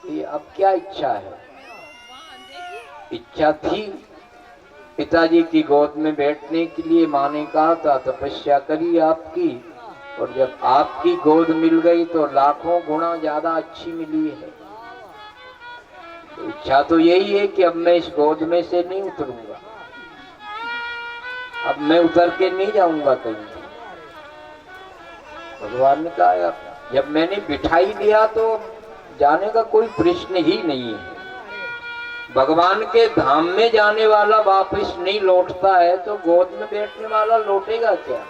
ये अब क्या इच्छा है? इच्छा थी पिताजी की गोद में बैठने के लिए। माँ ने कहा था तपस्या करी आपकी, और जब आपकी गोद मिल गई तो लाखों गुना ज्यादा अच्छी मिली है। तो इच्छा तो यही है कि अब मैं इस गोद में से नहीं उतरूंगा, अब मैं उतर के नहीं जाऊंगा कहीं। भगवान ने कहा जब मैंने बिठाई दिया तो जाने का कोई प्रश्न ही नहीं है। भगवान के धाम में जाने वाला वापस नहीं लौटता है, तो गोद में बैठने वाला लौटेगा क्या?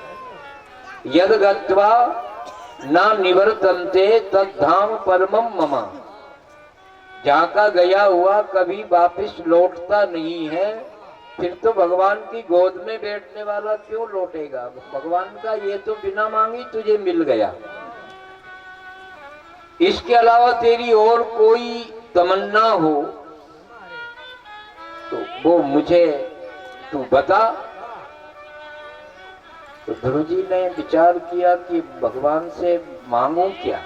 यद गत्वा ना निवर्तन्ते तद धाम परमम मम। जहाँ का गया हुआ कभी वापस लौटता नहीं है, फिर तो भगवान की गोद में बैठने वाला क्यों लौटेगा? भगवान का ये तो बिना मांगी तुझे मिल गया, इसके अलावा तेरी और कोई तमन्ना हो तो वो मुझे तू बता। तो ध्रुव जी ने विचार किया कि भगवान से मांगू क्या,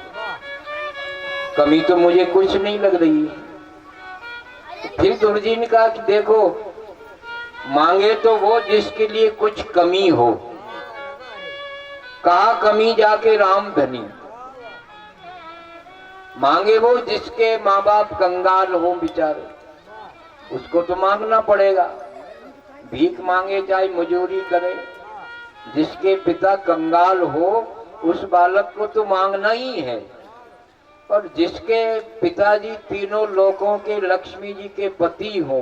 कमी तो मुझे कुछ नहीं लग रही। फिर ध्रुव जी ने कहा कि देखो मांगे तो वो जिसके लिए कुछ कमी हो। कहा कमी जाके राम धनी। मांगे वो जिसके माँ बाप कंगाल हो बेचारे, उसको तो मांगना पड़ेगा। भीख मांगे चाहे मजूरी करे, जिसके पिता कंगाल हो उस बालक को तो मांगना ही है। और जिसके पिताजी तीनों लोकों के लक्ष्मी जी के पति हो,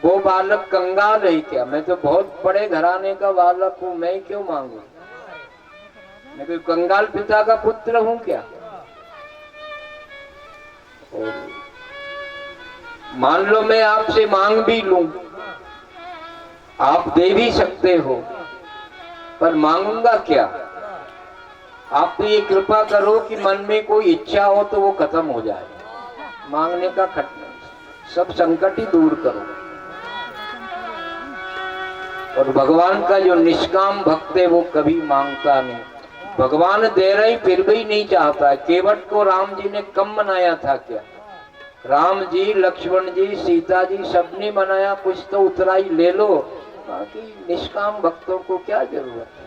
वो बालक कंगाल है क्या? मैं तो बहुत बड़े घराने का बालक हूं, मैं क्यों मांगू? मैं कोई कंगाल पिता का पुत्र हूं क्या? और मान लो मैं आपसे मांग भी लूं, आप दे भी सकते हो, पर मांगूंगा क्या? आप तो ये कृपा करो कि मन में कोई इच्छा हो तो वो खत्म हो जाए। मांगने का सब संकट ही दूर करो। और भगवान का जो निष्काम भक्त है वो कभी मांगता नहीं। भगवान दे रहे फिर भी नहीं चाहता है। केवट को राम जी ने कम मनाया था क्या? राम जी, लक्ष्मण जी, सीता जी सबने मनाया, कुछ तो उतराई ले लो। बाकी निष्काम भक्तों को क्या जरूरत है?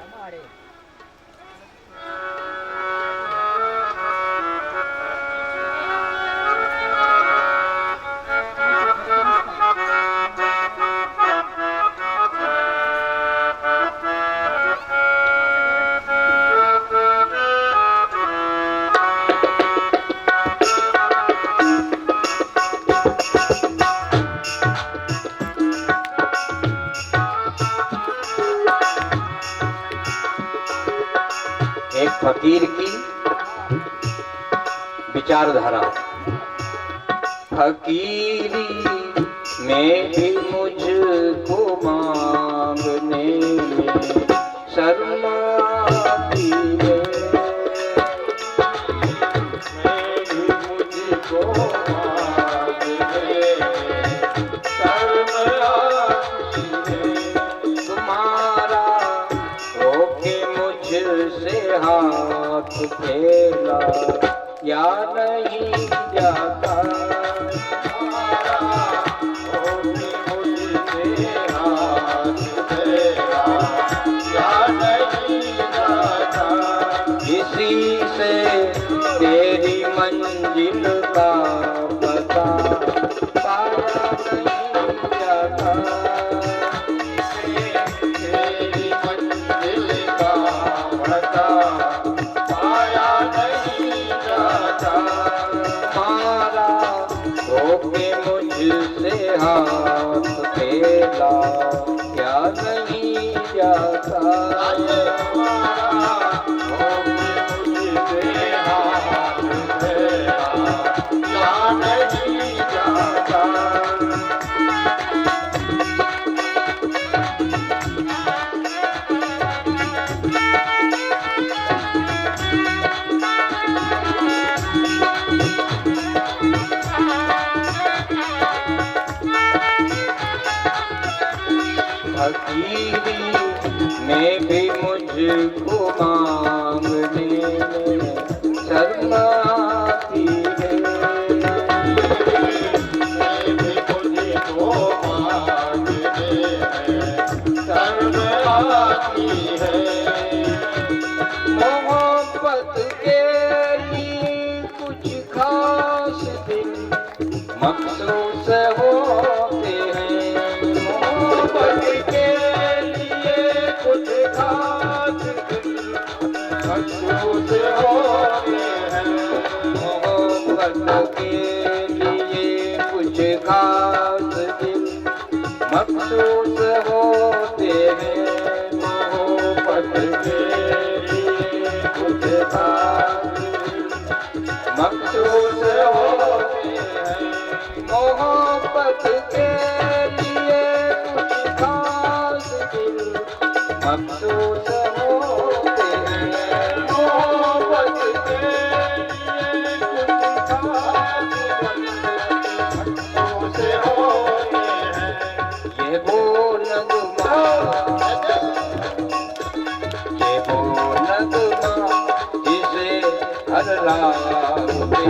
फकीर की विचारधारा। फकीरी में भी मुझको मांगने में शर्म आती है, मैं भी मुझको मांगने में शर्म आती है। तुम्हारा होके मुझसे हाथ फेरा या नहीं जाता, मुझसे हाथ फेरा या नहीं जाता। इसी से तेरी मंजिल का पता पाया नहीं जाता। तेरी मंजिल का पता पाया नहीं जाता। मारा होके मुझसे हाथ फेरा क्या नहीं जाता। होके मुझसे हाथ फेरा शर्म आती है। तुझको मांगने में शर्म आती है। मोहब्बत के लिए कुछ खास दिन मखसूस होते हैं। मोहब्बत के लिए कुछ खास दिन मखसूस होते हैं। मोहब्बत के लिए कुछ खास दिन मखसूस होते हैं। मोहब्बत के लिए कुछ खास दिन मखसूस होते हैं। मोहब्बत के लिए कुछ खास दिन मखसूस होते हैं। मोहब्बत के लिए कुछ खास दिन मखसूस होते हैं। ये वो नगमा, ये वो नगमा जिसे हर रात पे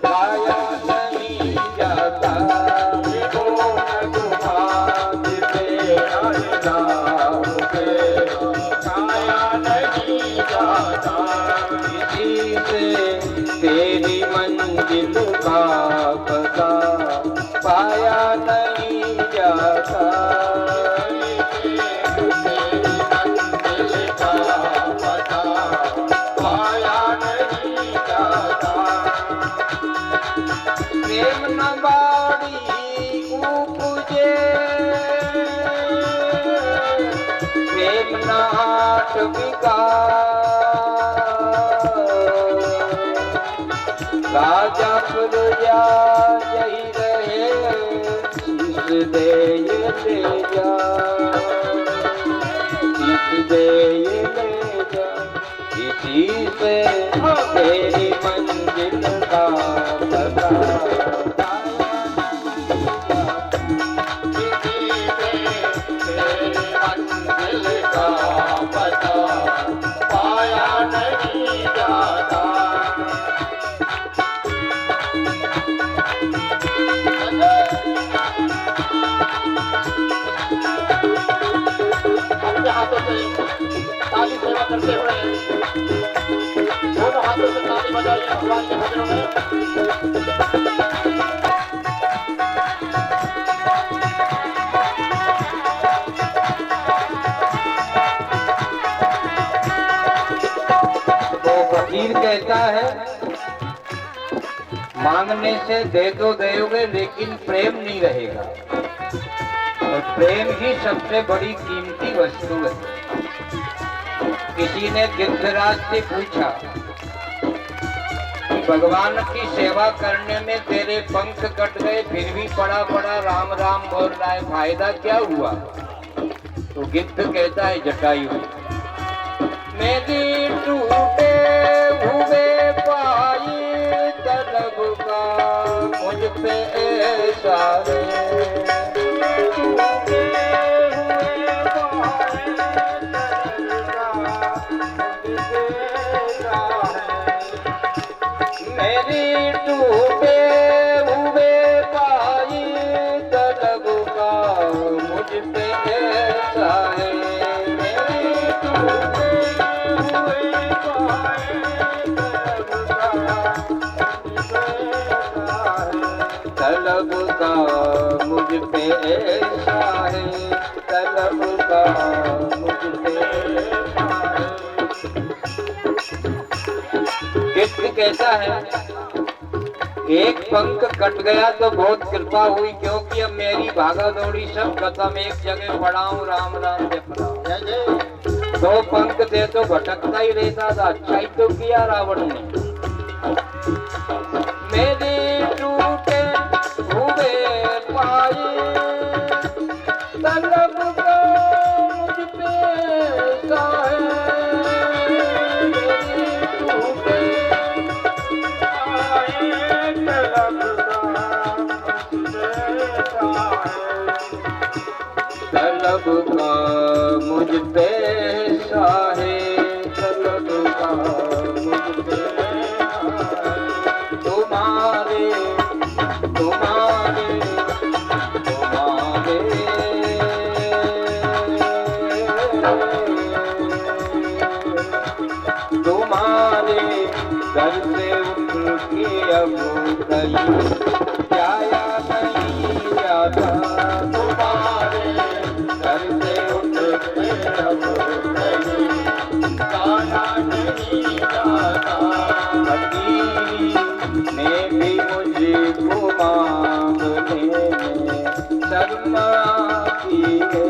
गाया नहीं जाता। ये वो नगमा जिसे हर रात पे गाया नहीं जाता। किसी से तेरी मंजिल का पता पाया नहीं जाता। तेरी मंजिल का पता पाया नहीं जाता। प्रेम न बाड़ी उपजे, प्रेम न आठ राजा प्रजा यही रहे शीश दे ये ले जा, शीश दे ये ले जा। इसी से तेरी मंजिल का पता तेरी मंजिल का पता पाया नहीं जाता। अपने हाथों से ताली सेवा करते हुए दोनों हाथों से ताली बजाइए भगवान के भजनों में। तो फकीर कहता है मांगने से दे तो दोगे लेकिन प्रेम नहीं रहेगा। और प्रेम ही सबसे बड़ी कीमती वस्तु है। किसी ने गिद्धराज से पूछा कि भगवान की सेवा करने में तेरे पंख कट गए फिर भी पड़ा पड़ा राम राम बोल रहा है, फायदा क्या हुआ? तो गिद्ध कहता है जटायु मेरी टूटे हुए पाई तलब का मुझ पे ऐसा मेरी टूटे हुए पाई तलब का मुझ पे ऐसा है। मेरी टूटे तलब का मुझ पे ऐसा है, तलब का मुझ पे ऐसा है। गिद्ध कहता है एक पंख कट गया तो बहुत कृपा हुई, क्योंकि अब मेरी भागा दौड़ी सब खत्म, एक जगह पड़ा हूँ राम राम जप रहा हूं। दो पंख दे तो भटकता ही रहता था, अच्छा ही तो किया रावण ने। मेरी टूटे हुए पाई तलब का मुझ पे ऐसा है। मेरी टूटे तलब का मुझ पे ऐसा है, तलब का मुझ पे के अब कहीं जाया नहीं जाता, तुम्हारे घर से उठ के अब कहीं जाना नहीं जाता। पति ने भी मुझको मांगने में शर्म आती है,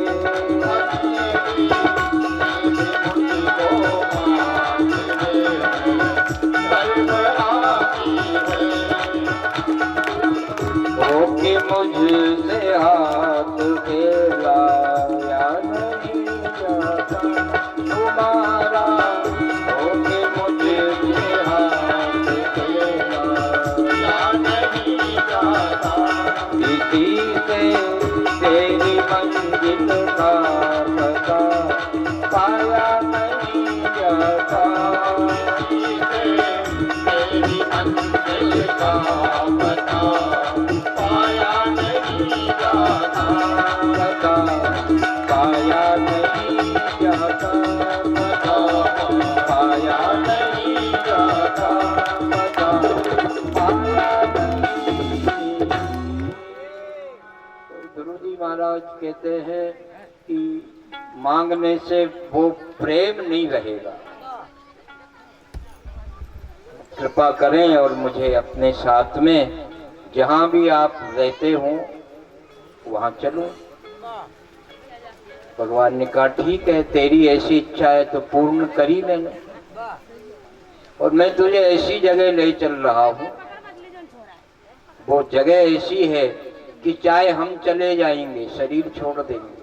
कि मुझसे हाथ फेराया नहीं जाता तुम्हारा, कि मुझसे हाथ फेराया नहीं जाता। किसी से तेरी मंजिल का पता पाया नहीं जाता, तेरी मंजिल का पता पाया नहीं जाता, पता पाया नहीं जाता, पता पाया नहीं जाता, पता पाया नहीं। गुरु जी महाराज कहते हैं कि मांगने से वो प्रेम नहीं रहेगा। कृपा करें और मुझे अपने साथ में जहां भी आप रहते हो वहां चलो। भगवान ने कहा ठीक है, तेरी ऐसी इच्छा है तो पूर्ण कर ही लेना, और मैं तुझे ऐसी जगह ले चल रहा हूं, वो जगह ऐसी है कि चाहे हम चले जाएंगे, शरीर छोड़ देंगे,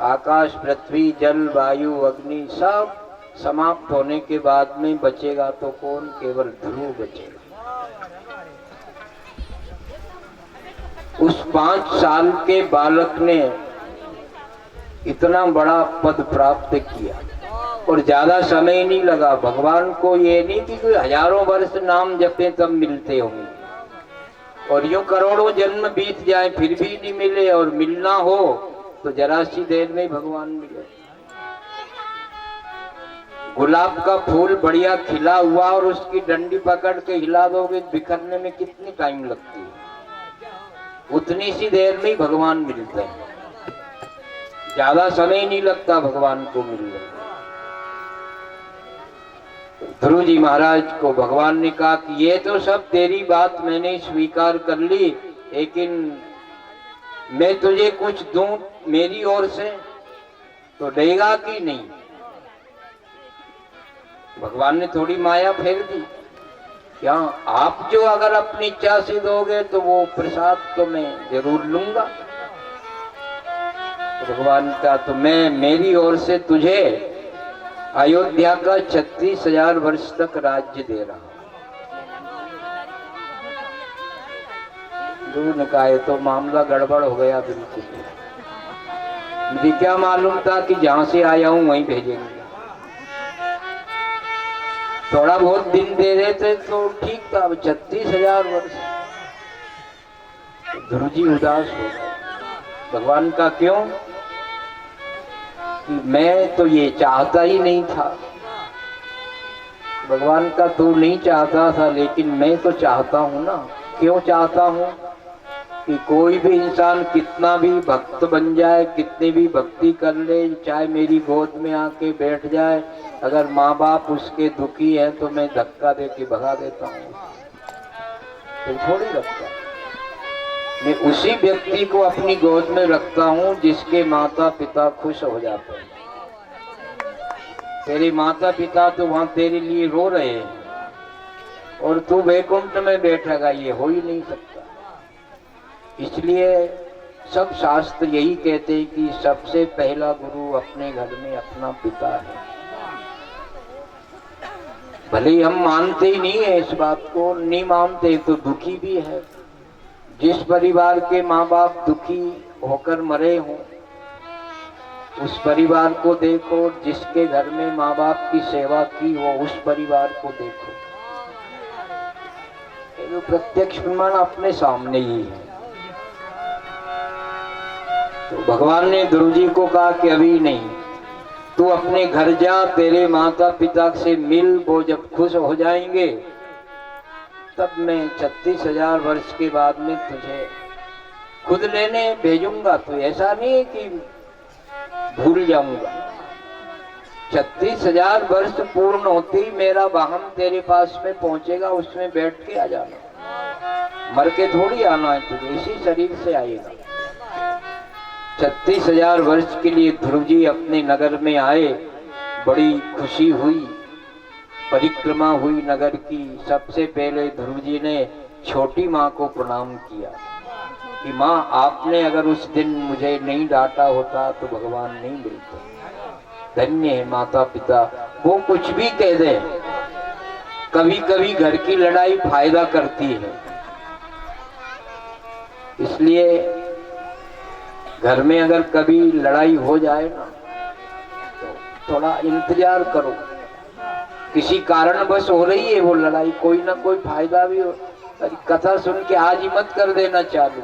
आकाश पृथ्वी जल वायु अग्नि सब समाप्त होने के बाद में बचेगा तो कौन, केवल ध्रुव बचेगा। उस 5 साल के बालक ने इतना बड़ा पद प्राप्त किया और ज्यादा समय नहीं लगा। भगवान को ये नहीं कि कोई हजारों वर्ष नाम जपे तब मिलते होंगे, और यूं करोड़ों जन्म बीत जाए फिर भी नहीं मिले, और मिलना हो तो जरा सी देर में भगवान मिले। गुलाब का फूल बढ़िया खिला हुआ और उसकी डंडी पकड़ के हिला दोगे बिखरने में कितनी टाइम लगती है, उतनी सी देर में ही भगवान मिलते हैं, ज्यादा समय नहीं लगता भगवान को मिलने। ध्रुव जी महाराज को भगवान ने कहा कि ये तो सब तेरी बात मैंने स्वीकार कर ली, लेकिन मैं तुझे कुछ दूं मेरी ओर से तो देगा कि नहीं। भगवान ने थोड़ी माया फेर दी, क्या आप जो अगर अपनी इच्छा से दोगे तो वो प्रसाद तो मैं जरूर लूंगा। तो भगवान का तो मैं मेरी ओर से तुझे अयोध्या का 36,000 वर्ष तक राज्य दे रहा हूं। गुरु ने कहा ये तो मामला गड़बड़ हो गया बिल्कुल, मुझे क्या मालूम था कि जहां से आया हूं वहीं भेजेंगे। थोड़ा बहुत दिन दे रहे थे तो ठीक था, अब 36,000 वर्ष। ध्रुव जी उदास हो गए। भगवान का क्यों, कि मैं तो ये चाहता ही नहीं था। भगवान का तू नहीं चाहता था, लेकिन मैं तो चाहता हूं ना। क्यों चाहता हूं, कि कोई भी इंसान कितना भी भक्त बन जाए, कितनी भी भक्ति कर ले, चाहे मेरी गोद में आके बैठ जाए, अगर माँ बाप उसके दुखी है तो मैं धक्का दे के भगा देता हूँ, तो थोड़ी लगता। मैं उसी व्यक्ति को अपनी गोद में रखता हूँ जिसके माता पिता खुश हो जाते हैं। तेरे माता पिता तो वहां तेरे लिए रो रहे हैं और तू वैकुंठ में बैठेगा, ये हो ही नहीं सकता। इसलिए सब शास्त्र यही कहते हैं कि सबसे पहला गुरु अपने घर में अपना पिता है। भले ही हम मानते ही नहीं है इस बात को, नहीं मानते तो दुखी भी है। जिस परिवार के माँ बाप दुखी होकर मरे हों उस परिवार को देखो, जिसके घर में माँ बाप की सेवा की हो उस परिवार को देखो। ये प्रत्यक्ष प्रमाण अपने सामने ही है। तो भगवान ने ध्रुव जी को कहा कि अभी नहीं, तू अपने घर जा, तेरे माता पिता से मिल, वो जब खुश हो जाएंगे तब मैं 36,000 वर्ष के बाद में तुझे खुद लेने भेजूंगा। तो ऐसा नहीं है कि भूल जाऊंगा। 36,000 वर्ष पूर्ण होते ही मेरा वाहन तेरे पास में पहुंचेगा, उसमें बैठ के आ जाना। मर के थोड़ी आना है तुझे, इसी शरीर से आएगा। 36,000 वर्ष के लिए ध्रुव जी अपने नगर में आए। बड़ी खुशी हुई, परिक्रमा हुई नगर की। सबसे पहले ध्रुव जी ने छोटी माँ को प्रणाम किया कि माँ, आपने अगर उस दिन मुझे नहीं डांटा होता तो भगवान नहीं मिलते। धन्य है माता पिता, वो कुछ भी कह दे। कभी कभी घर की लड़ाई फायदा करती है, इसलिए घर में अगर कभी लड़ाई हो जाए ना तो थोड़ा इंतजार करो। किसी कारणवश हो रही है वो लड़ाई, कोई ना कोई फायदा भी हो। कथा सुन के आज ही मत कर देना चालू,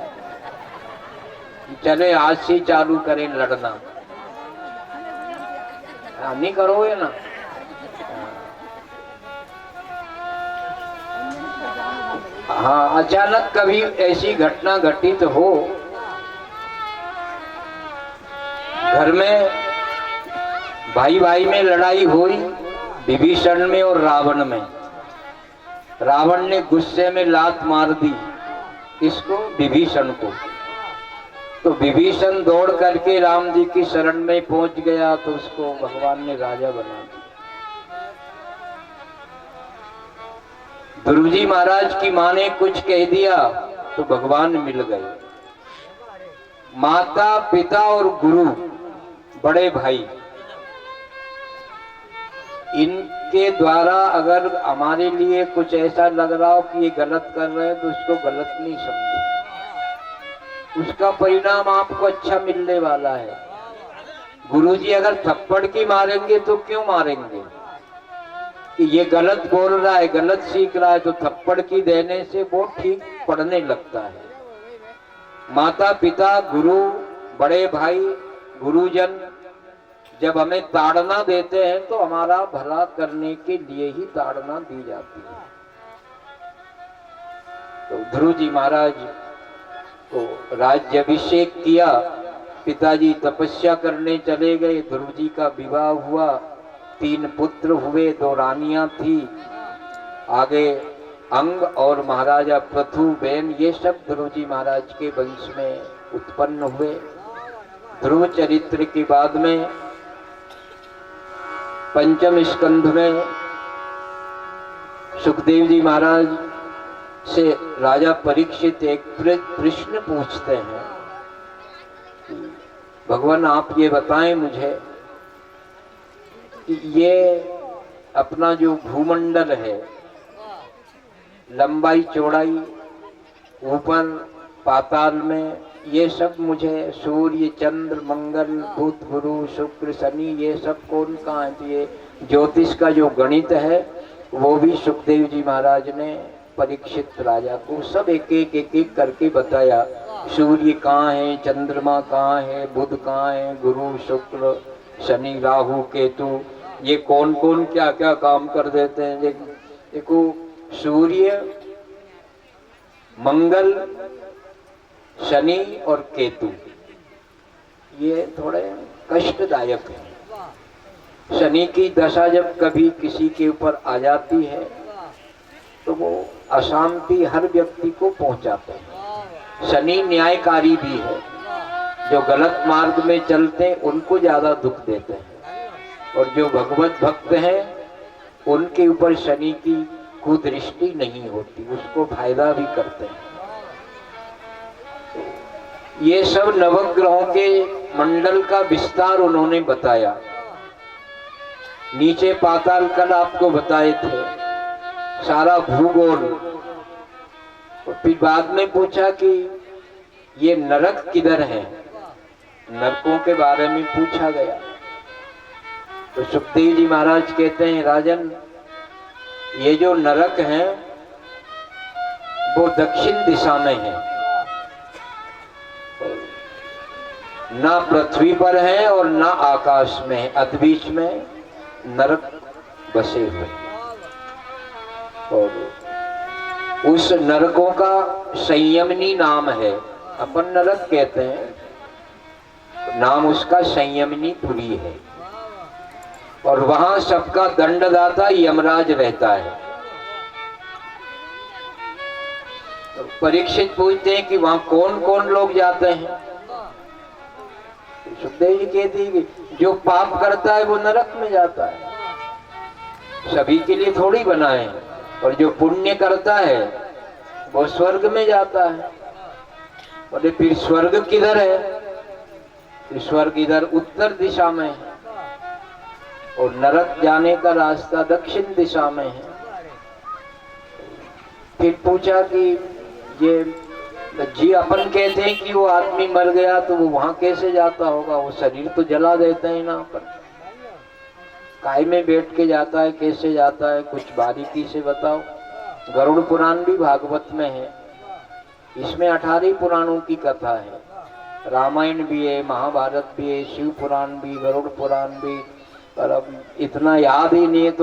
चले आज से चालू करें लड़ना। नहीं करोगे ना। हाँ, अचानक कभी ऐसी घटना घटित हो घर में, भाई भाई में लड़ाई हुई, विभीषण में और रावण में। रावण ने गुस्से में लात मार दी, इसको विभीषण को। तो विभीषण दौड़ करके राम जी की शरण में पहुंच गया, तो उसको भगवान ने राजा बना दिया। ध्रुव जी महाराज की मां ने कुछ कह दिया तो भगवान मिल गए। माता पिता और गुरु, बड़े भाई, इनके द्वारा अगर हमारे लिए कुछ ऐसा लग रहा हो कि ये गलत कर रहे हैं तो उसको गलत नहीं समझे। उसका परिणाम आपको अच्छा मिलने वाला है। गुरुजी अगर थप्पड़ की मारेंगे तो क्यों मारेंगे? कि ये गलत बोल रहा है, गलत सीख रहा है, तो थप्पड़ की देने से वो ठीक पढ़ने लगता है। माता पिता, गुरु, बड़े भाई, गुरुजन जब हमें ताड़ना देते हैं तो हमारा भला करने के लिए ही ताड़ना दी जाती है। तो ध्रुव जी महाराज को राज्याभिषेक किया, पिताजी तपस्या करने चले गए, ध्रुव जी का विवाह हुआ, 3 पुत्र हुए, 2 रानियां थी। आगे अंग और महाराजा पृथु बेन, ये सब ध्रुव जी महाराज के वंश में उत्पन्न हुए। ध्रुव चरित्र के बाद में 5वें स्कंध में सुखदेव जी महाराज से राजा परीक्षित एक प्रश्न पूछते हैं, भगवान आप ये बताएं मुझे कि ये अपना जो भूमंडल है, लंबाई चौड़ाई, ऊपर पाताल में, ये सब मुझे सूर्य, चंद्र, मंगल, बुध, गुरु, शुक्र, शनि, ये सब कौन कहाँ है? ये ज्योतिष का जो गणित है वो भी सुखदेव जी महाराज ने परीक्षित राजा को सब एक एक करके बताया। सूर्य कहाँ है, चंद्रमा कहाँ है, बुध कहाँ है, गुरु, शुक्र, शनि, राहु, केतु, ये कौन कौन क्या क्या काम कर देते हैं। देखो, सूर्य, मंगल, शनि और केतु, ये थोड़े कष्टदायक है। शनि की दशा जब कभी किसी के ऊपर आ जाती है तो वो अशांति हर व्यक्ति को पहुंचाते हैं। शनि न्यायकारी भी है, जो गलत मार्ग में चलते हैं उनको ज्यादा दुख देते हैं, और जो भगवत भक्त हैं उनके ऊपर शनि की कुदृष्टि नहीं होती, उसको फायदा भी करते हैं। ये सब नवग्रहों के मंडल का विस्तार उन्होंने बताया। नीचे पाताल कल आपको बताए थे, सारा भूगोल। और फिर बाद में पूछा कि ये नरक किधर है, नरकों के बारे में पूछा गया। तो सुखदेव जी महाराज कहते हैं, राजन, ये जो नरक हैं वो दक्षिण दिशा में है। ना पृथ्वी पर है और ना आकाश में है, अतबीच में नरक बसे हुए। और उस नरकों का संयमनी नाम है, अपन नरक कहते हैं, नाम उसका संयमनीपुरी है। और वहां सबका दंडदाता यमराज रहता है। तो परीक्षित पूछते हैं कि वहां कौन कौन लोग जाते हैं। सुखदेव जी कहते हैं कि जो पाप करता है वो नरक में जाता है, सभी के लिए थोड़ी बनाए, और जो पुण्य करता है वो स्वर्ग में जाता है। और फिर स्वर्ग किधर है? तो स्वर्ग इधर उत्तर दिशा में है और नरक जाने का रास्ता दक्षिण दिशा में है। फिर पूछा कि ये जी अपन कहते हैं कि वो आदमी मर गया तो वो वहां कैसे जाता होगा, वो शरीर तो जला देते हैं ना अपन, काय में बैठ के जाता है, कैसे जाता है, कुछ बारीकी से बताओ। गरुड़ पुराण भी भागवत में है, इसमें 18 पुराणों की कथा है, रामायण भी है, महाभारत भी है, शिव पुराण भी, गरुड़ पुराण भी, पर अब इतना याद ही नहीं है तो